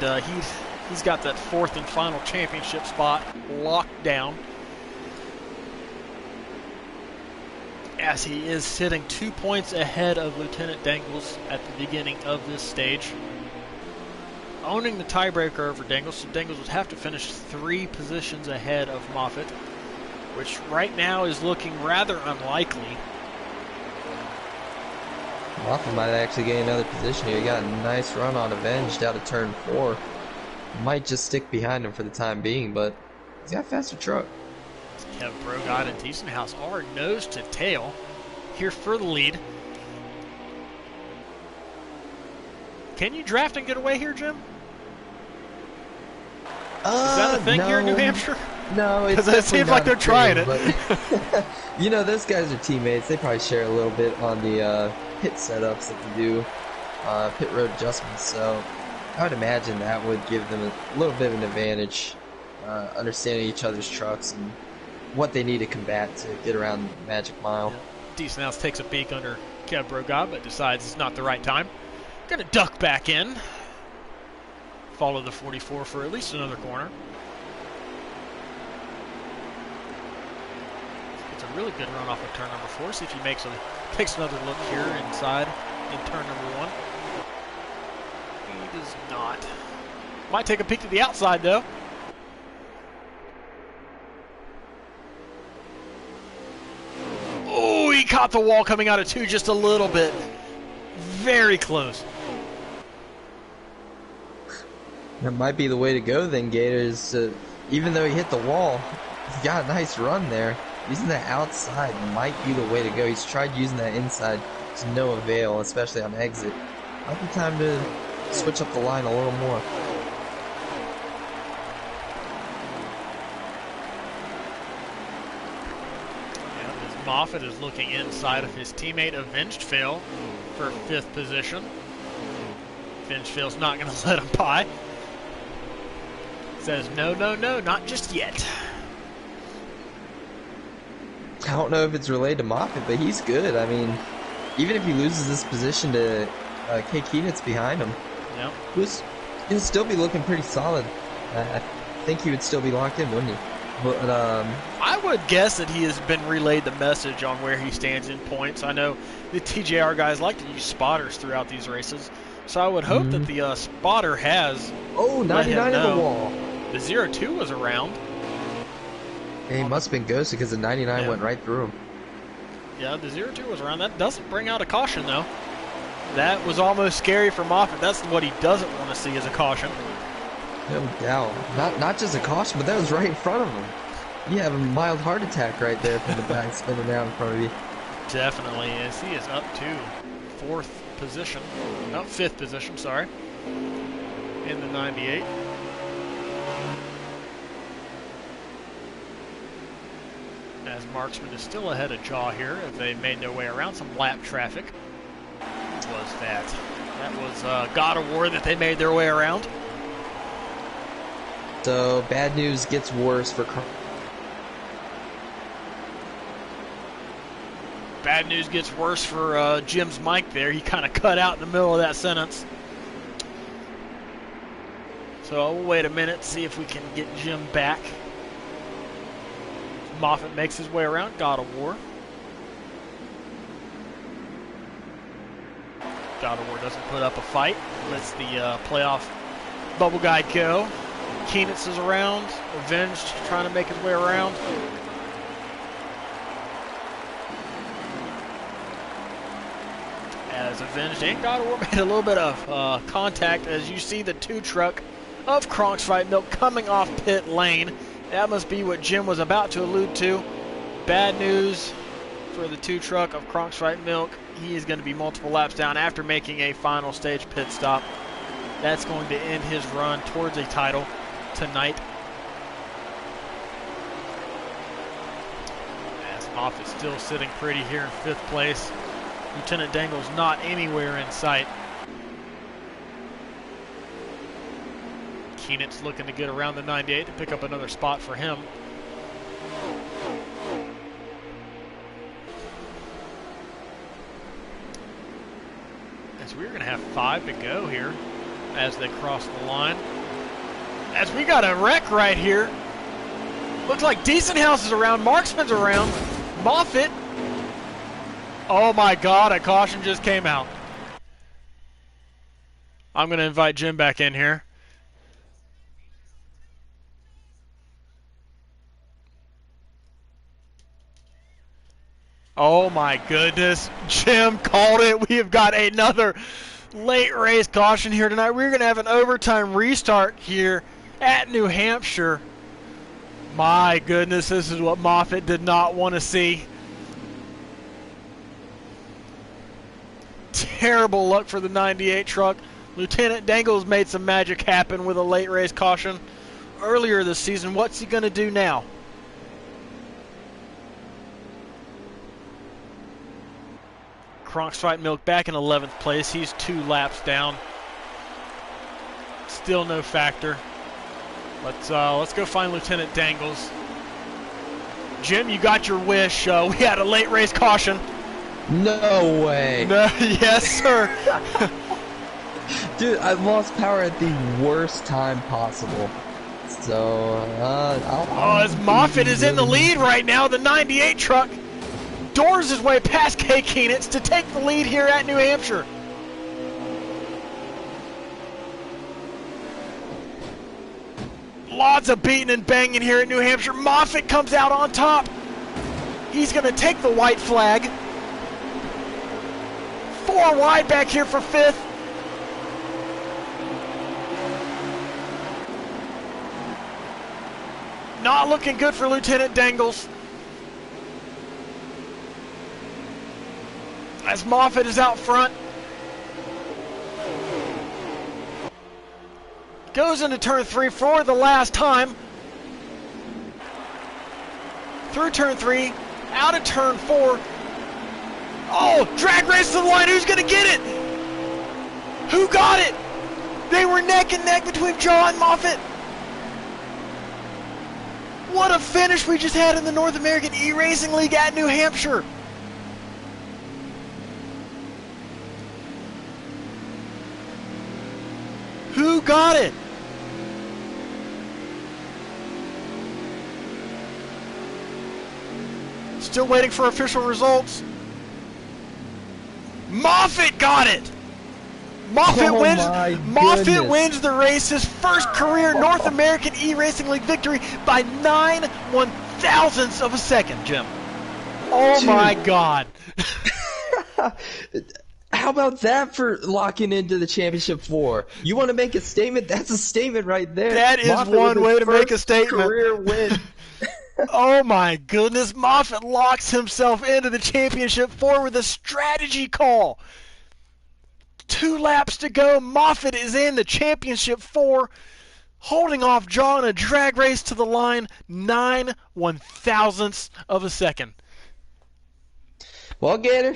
he's got that 4th and final championship spot locked down. As he is sitting 2 points ahead of Lieutenant Dangles at the beginning of this stage. Owning the tiebreaker over Dangles, so Dangles would have to finish 3 positions ahead of Moffitt, which right now is looking rather unlikely. Moffitt might actually get another position here. He got a nice run on Avenged out of turn 4. Might just stick behind him for the time being, but he's got a faster truck. Kev Brogod and Decent House are nose to tail here for the lead. Can you draft and get away here, Jim? Is that a thing here in New Hampshire? No, it's because it seems like they're trying it. But you know, those guys are teammates. They probably share a little bit on the pit setups that they do, pit road adjustments. So I would imagine that would give them a little bit of an advantage, understanding each other's trucks and what they need to combat to get around the Magic Mile. Yeah. Decent House takes a peek under Kev Brogod, but decides it's not the right time. Gonna duck back in. follow the 44 for at least another corner. It's a really good run off of turn number 4. See if he takes another look here inside in turn number 1. He does not. Might take a peek to the outside though. Oh, he caught the wall coming out of 2 just a little bit. Very close. That might be the way to go then, Gators. Even though he hit the wall, he got a nice run there. Using that outside might be the way to go. He's tried using that inside to no avail, especially on exit. Might be time to switch up the line a little more. Moffitt is looking inside of his teammate Avenged Fail for 5th position. Avenged Fail's not going to let him by. Says, no, no, no, not just yet. I don't know if it's related to Moffitt, but he's good. I mean, even if he loses this position to K. Keenitz behind him, yep, he'll still be looking pretty solid. I think he would still be locked in, wouldn't he? But I would guess that he has been relayed the message on where he stands in points. I know the TJR guys like to use spotters throughout these races, so I would hope that the spotter has. Oh, 99 in the wall. The 0-2 was around. Yeah, he must have been ghosted because the 99 went right through him. Yeah, the 0-2 was around. That doesn't bring out a caution, though. That was almost scary for Moffitt. That's what he doesn't want to see as a caution. No doubt. Not just a caution, but that was right in front of him. You have a mild heart attack right there from the back spinning down in front of you. Definitely is. He is up to 4th position. No, 5th position, sorry. In the 98. As Marksman is still ahead of Jaw here as they made their way around some lap traffic. What was that? That was God of War that they made their way around. So bad news gets worse for Bad news gets worse for Jim's mic there. He kind of cut out in the middle of that sentence. So we'll wait a minute, see if we can get Jim back. Moffitt makes his way around God of War. God of War doesn't put up a fight. Lets the playoff bubble guide go. Keenitz is around. Avenged trying to make his way around. As Avenged and God of War made a little bit of contact as you see the 2 truck of KronksFightMilk coming off pit lane. That must be what Jim was about to allude to. Bad news for the 2 truck of KronksFightMilk. He is going to be multiple laps down after making a final stage pit stop. That's going to end his run towards a title tonight. As Moffitt's still sitting pretty here in 5th place. Lieutenant Dangle's not anywhere in sight. Keenitz looking to get around the 98 to pick up another spot for him. As we're going to have 5 to go here as they cross the line. As we got a wreck right here. Looks like Decent House is around. Marksman's around. Moffitt. Oh my God, a caution just came out. I'm going to invite Jim back in here. Oh my goodness, Jim called it. We have got another late race caution here tonight. We're going to have an overtime restart here at New Hampshire. My goodness, this is what Moffitt did not want to see. Terrible luck for the 98 truck. Lieutenant Dangle's made some magic happen with a late race caution earlier this season. What's he going to do now? KronksFightMilk back in 11th place. He's 2 laps down. Still no factor. Let's go find Lieutenant Dangles. Jim, you got your wish. We had a late race caution. No way. No, yes, sir. Dude, I lost power at the worst time possible. So, as Moffitt is in the lead right now, the 98 truck doors his way past K. Keenitz to take the lead here at New Hampshire. Lots of beating and banging here at New Hampshire. Moffitt comes out on top. He's going to take the white flag. 4 wide back here for 5th. Not looking good for Lieutenant Dangles. As Moffitt is out front. Goes into turn 3 for the last time. Through turn 3, out of turn 4. Oh, drag race to the line. Who's going to get it? Who got it? They were neck and neck between Jaw and Moffitt. What a finish we just had in the North American eRacing League at New Hampshire. Who got it? Still waiting for official results. Moffitt got it. Moffitt wins the race, his first career North American eRacing League victory by 9/1000ths of a second, Jim. Oh, dude. My God. How about that for locking into the championship 4? You want to make a statement? That's a statement right there. That is Moffitt one way to make a statement. Career win. Oh my goodness, Moffitt locks himself into the championship 4 with a strategy call. 2 laps to go. Moffitt is in the championship 4, holding off Jaw in a drag race to the line, 9/1000ths of a second. Well, Gator,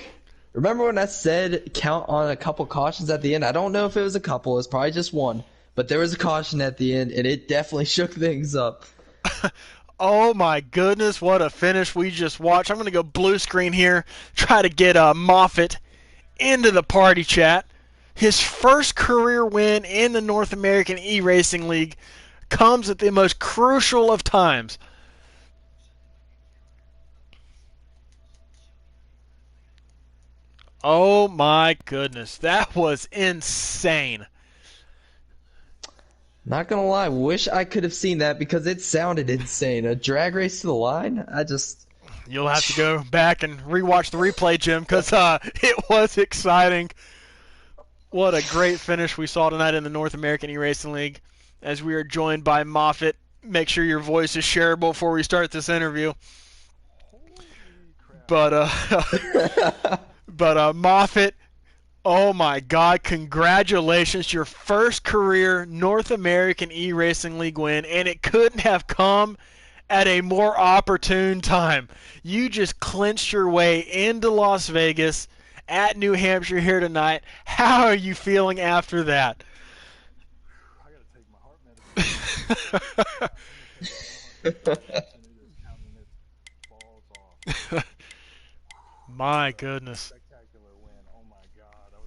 remember when I said count on a couple cautions at the end? I don't know if it was a couple. It was probably just one. But there was a caution at the end, and it definitely shook things up. Oh my goodness, what a finish we just watched. I'm going to go blue screen here, try to get Moffitt into the party chat. His first career win in the North American eRacing League comes at the most crucial of times. Oh my goodness, that was insane. Not gonna lie, wish I could have seen that because it sounded insane. A drag race to the line? You'll have to go back and rewatch the replay, Jim, because it was exciting. What a great finish we saw tonight in the North American eRacing League. As we are joined by Moffitt. Make sure your voice is shareable before we start this interview. But Moffitt, oh my God, congratulations. Your first career North American eRacing League win, and it couldn't have come at a more opportune time. You just clinched your way into Las Vegas at New Hampshire here tonight. How are you feeling after that? I gotta take my heart medicine. My goodness. Spectacular win. Oh my God. I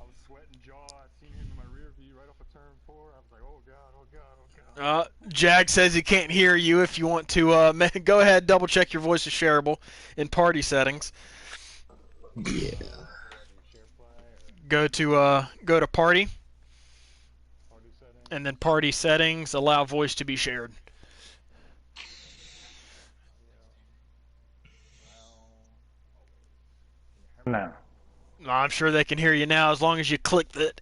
was sweating Jaw. I seen him in my rear view right off of turn 4. I was like, oh God, oh God, oh God. Jag says he can't hear you. If you want to go ahead, double check your voice is shareable in party settings. Yeah. Go to party. And then party settings, allow voice to be shared. Now. I'm sure they can hear you now as long as you click that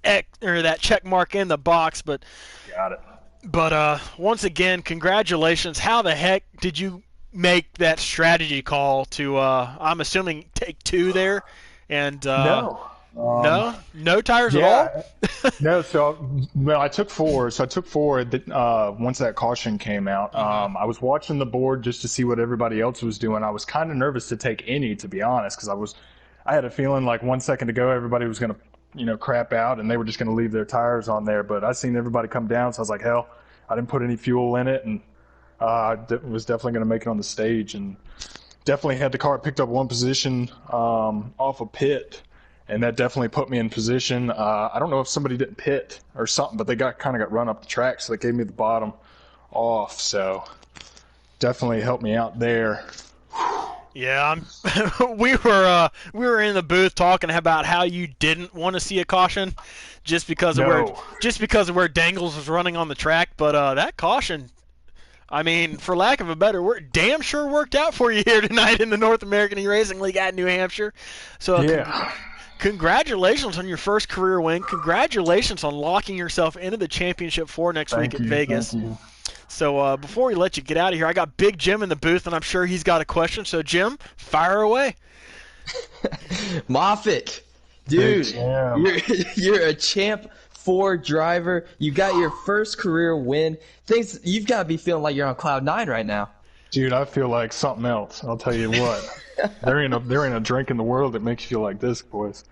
check mark in the box. But Got it. But once again, congratulations. How the heck did you make that strategy call to, I'm assuming, take 2 there? And No. No tires at all? No, I took 4. So I took 4 once that caution came out. I was watching the board just to see what everybody else was doing. I was kind of nervous to take any, to be honest, because I had a feeling like 1 second ago everybody was going to, crap out and they were just going to leave their tires on there. But I seen everybody come down, so I was like, hell, I didn't put any fuel in it, and I was definitely going to make it on the stage, and definitely had the car picked up 1 position off a pit. and that definitely put me in position. I don't know if somebody didn't pit or something, but they kind of got run up the track, so they gave me the bottom off. So definitely helped me out there. Yeah, we were in the booth talking about how you didn't want to see a caution, just because of where Dangles was running on the track. But that caution, I mean, for lack of a better word, damn sure worked out for you here tonight in the North American eRacing League at New Hampshire. So Yeah. congratulations on your first career win. Congratulations on locking yourself into the championship 4 next week at Vegas. Thank you. So before we let you get out of here, I got Big Jim in the booth, and I'm sure he's got a question. So, Jim, fire away. Moffitt, dude, Yeah. you're a Champ 4 driver. You got your first career win. You've got to be feeling like you're on cloud 9 right now. Dude, I feel like something else. I'll tell you what. There ain't a drink in the world that makes you feel like this, boys.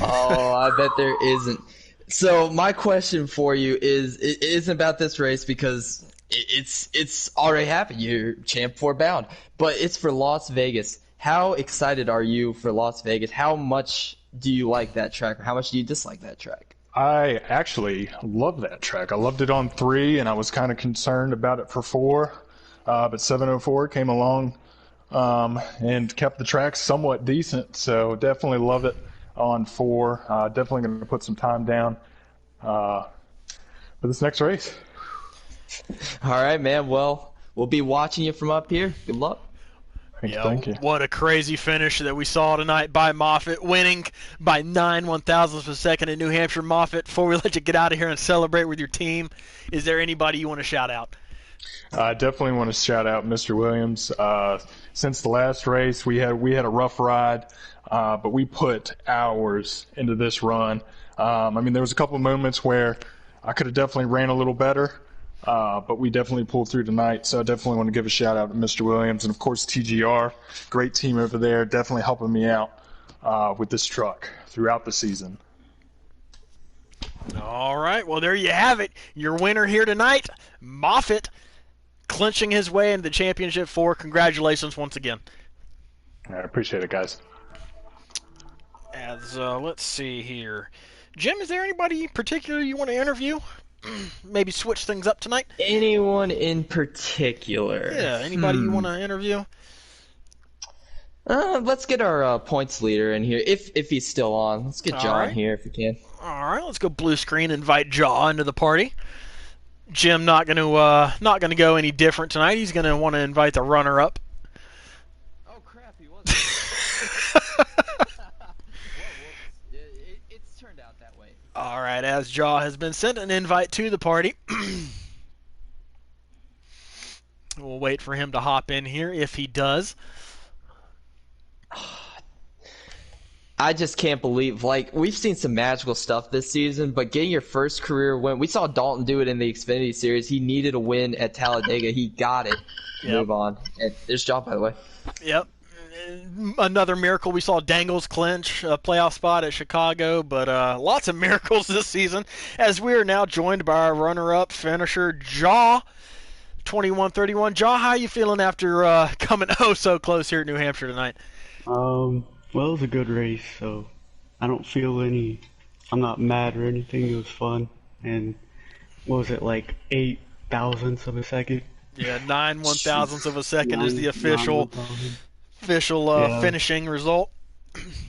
Oh, I bet there isn't. So my question for you it isn't about this race because it's already happened. You're Champ 4 bound, but it's for Las Vegas. How excited are you for Las Vegas? How much do you like that track, or how much do you dislike that track? I actually love that track. I loved it on 3, and I was kind of concerned about it for 4. But 704 came along and kept the track somewhat decent, so definitely love it on 4. Definitely going to put some time down for this next race. All right, man. Well, we'll be watching you from up here. Good luck. Thank you. What a crazy finish that we saw tonight by Moffitt, winning by 9 1/1000ths of a second in New Hampshire. Moffitt, before we let you get out of here and celebrate with your team, is there anybody you want to shout out? I definitely want to shout out Mr. Williams. Since the last race, we had a rough ride, but we put hours into this run. I mean, there was a couple of moments where I could have definitely ran a little better, but we definitely pulled through tonight. So I definitely want to give a shout out to Mr. Williams, and of course TGR, great team over there, definitely helping me out with this truck throughout the season. All right, well, there you have it. Your winner here tonight, Moffitt, clinching his way into the championship 4. Congratulations once again. I appreciate it, guys. Let's see here. Jim, is there anybody particular you want to interview? Maybe switch things up tonight? Anyone in particular? Yeah, anybody you want to interview? Let's get our points leader in here, if he's still on. Let's get John right. here if we can. All right, let's go blue screen. Invite Jaw into the party. Jim not going to go any different tonight. He's going to want to invite the runner-up. Oh crap, he wasn't. It's turned out that way. All right, as Jaw has been sent an invite to the party. We'll wait for him to hop in here if he does. I just can't believe, we've seen some magical stuff this season, but getting your first career win, we saw Dalton do it in the Xfinity Series. He needed a win at Talladega. He got it. Yep. Move on. And there's John, by the way. Yep. Another miracle. We saw Dangles clinch a playoff spot at Chicago, but lots of miracles this season, as we are now joined by our runner-up finisher, Jaw, 21-31. Jaw, how are you feeling after coming so close here at New Hampshire tonight? Well, it was a good race, so I don't feel I'm not mad or anything. It was fun. And what was it, like 8 thousandths of a second? Yeah, 9 1/1000ths of a second is the official Yeah. finishing result.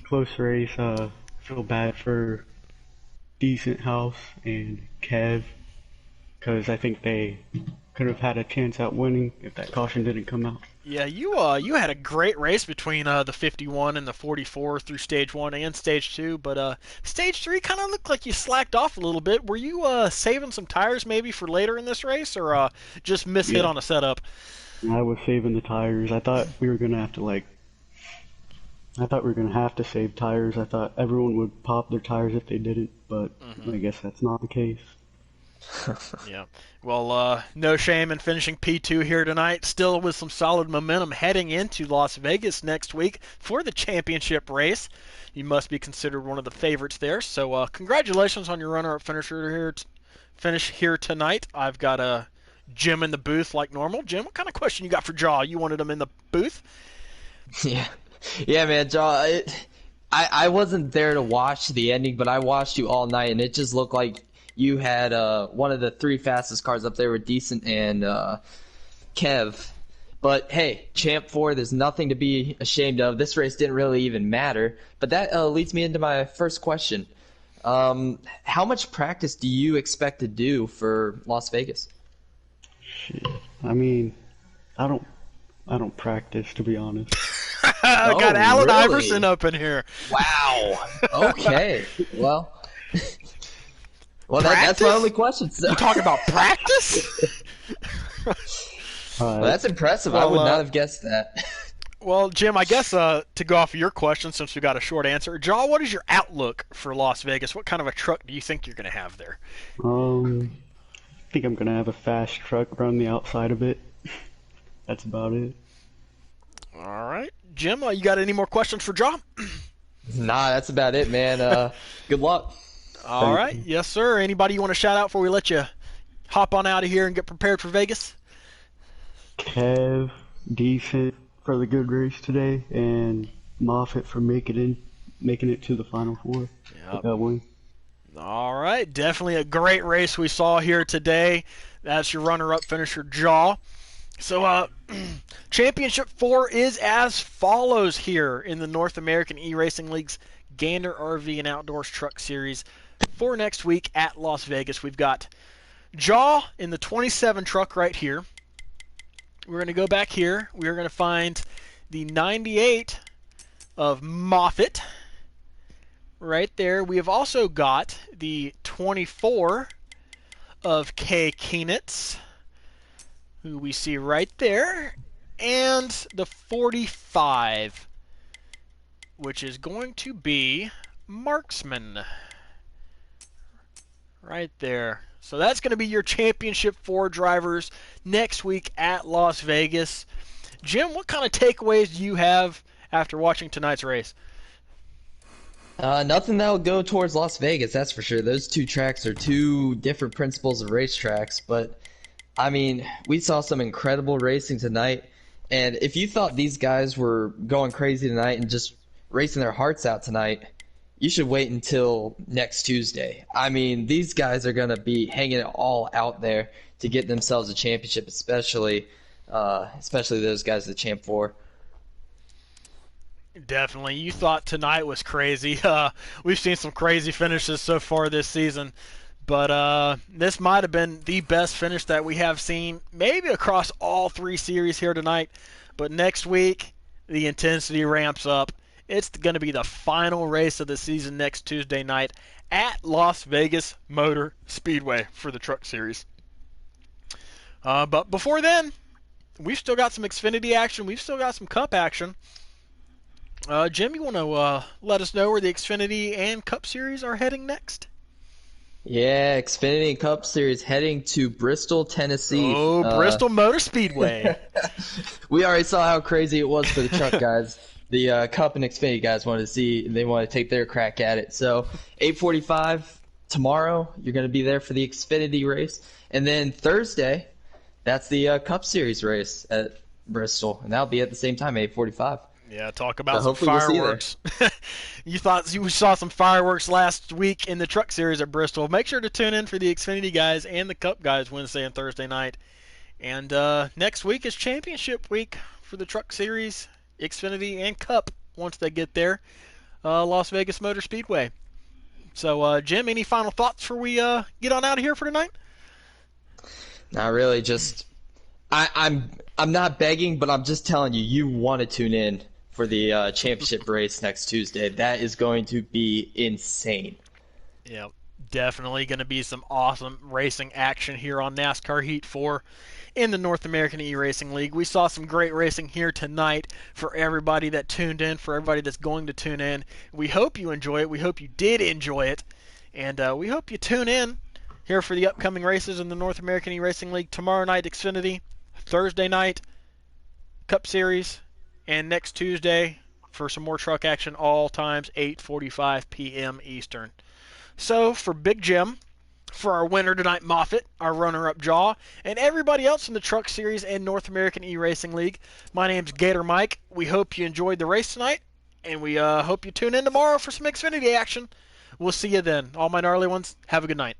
Close race. Feel bad for Decent House and Kev, because I think they could have had a chance at winning if that caution didn't come out. Yeah, you had a great race between the 51 and the 44 through stage 1 and stage 2, but stage 3 kind of looked like you slacked off a little bit. Were you saving some tires maybe for later in this race, or just hit on a setup? I was saving the tires. I thought we were gonna have to save tires. I thought everyone would pop their tires if they didn't, but I guess that's not the case. Yeah. Well, no shame in finishing P2 here tonight. Still with some solid momentum heading into Las Vegas next week for the championship race. You must be considered one of the favorites there. So congratulations on your runner-up finish here tonight. I've got Jim in the booth like normal. Jim, what kind of question you got for Jaw? You wanted him in the booth? Yeah, man, Jaw. I wasn't there to watch the ending, but I watched you all night, and it just looked like you had one of the 3 fastest cars up there with Decent and Kev. But hey, Champ 4, there's nothing to be ashamed of. This race didn't really even matter. But that leads me into my first question. How much practice do you expect to do for Las Vegas? Shit. I mean, I don't practice, to be honest. I got Allen really? Iverson up in here. Wow. Okay. Well, that's my only question. So. You talk about practice? Well, that's impressive. I would not have guessed that. Well, Jim, I guess to go off of your question, since we got a short answer, Jaw, what is your outlook for Las Vegas? What kind of a truck do you think you're going to have there? I think I'm gonna have a fast truck run the outside of it. That's about it. All right. Jim, you got any more questions for Jaw? Nah, that's about it, man. Good luck. All right. Yes, sir. Anybody you want to shout out before we let you hop on out of here and get prepared for Vegas? Kev, Decent for the good race today, and Moffitt for making it to the Final Four. Yep. That win. All right. Definitely a great race we saw here today. That's your runner-up finisher, Jaw. So, Championship 4 is as follows here in the North American eRacing League's Gander RV and Outdoors Truck Series for next week at Las Vegas. We've got Jaw in the 27 truck right here. We're going to go back here. We're going to find the 98 of Moffitt right there. We have also got the 24 of K. Keenitz, who we see right there, and the 45, which is going to be Marksman right there. So that's going to be your Championship 4 drivers next week at Las Vegas. Jim, what kind of takeaways do you have after watching tonight's race? Nothing that'll go towards Las Vegas, that's for sure. Those 2 tracks are 2 different principles of racetracks, but I mean, we saw some incredible racing tonight, and if you thought these guys were going crazy tonight and just racing their hearts out tonight, you should wait until next Tuesday. I mean, these guys are going to be hanging it all out there to get themselves a championship, especially those guys, the Champ 4. Definitely. You thought tonight was crazy. We've seen some crazy finishes so far this season. But this might have been the best finish that we have seen, maybe across all 3 series here tonight. But next week, the intensity ramps up. It's going to be the final race of the season next Tuesday night at Las Vegas Motor Speedway for the Truck Series. But before then, we've still got some Xfinity action. We've still got some Cup action. Jim, you want to let us know where the Xfinity and Cup Series are heading next? Yeah, Xfinity and Cup Series heading to Bristol, Tennessee. Oh, Bristol Motor Speedway. We already saw how crazy it was for the truck guys. The Cup and Xfinity guys wanted to take their crack at it. So 8:45 tomorrow, you're going to be there for the Xfinity race. And then Thursday, that's the Cup Series race at Bristol. And that'll be at the same time, 8:45. Yeah, talk about some hopefully fireworks. You thought you saw some fireworks last week in the Truck Series at Bristol. Make sure to tune in for the Xfinity guys and the Cup guys Wednesday and Thursday night. And next week is Championship week for the Truck Series, Xfinity, and Cup once they get there. Las Vegas Motor Speedway. So, Jim, any final thoughts before we get on out of here for tonight? Not really. Just I'm not begging, but I'm just telling you, you want to tune in for the championship race next Tuesday. That is going to be insane. Yeah, definitely going to be some awesome racing action here on NASCAR Heat 4 in the North American eRacing League. We saw some great racing here tonight for everybody that tuned in, for everybody that's going to tune in. We hope you enjoy it. We hope you did enjoy it. And we hope you tune in here for the upcoming races in the North American eRacing League. Tomorrow night, Xfinity. Thursday night, Cup Series. And next Tuesday for some more truck action, all times 8:45 p.m. Eastern. So for Big Jim, for our winner tonight, Moffitt, our runner-up Jaw, and everybody else in the Truck Series and North American eRacing League, my name's Gator Mike. We hope you enjoyed the race tonight, And we hope you tune in tomorrow for some Xfinity action. We'll see you then. All my gnarly ones, have a good night.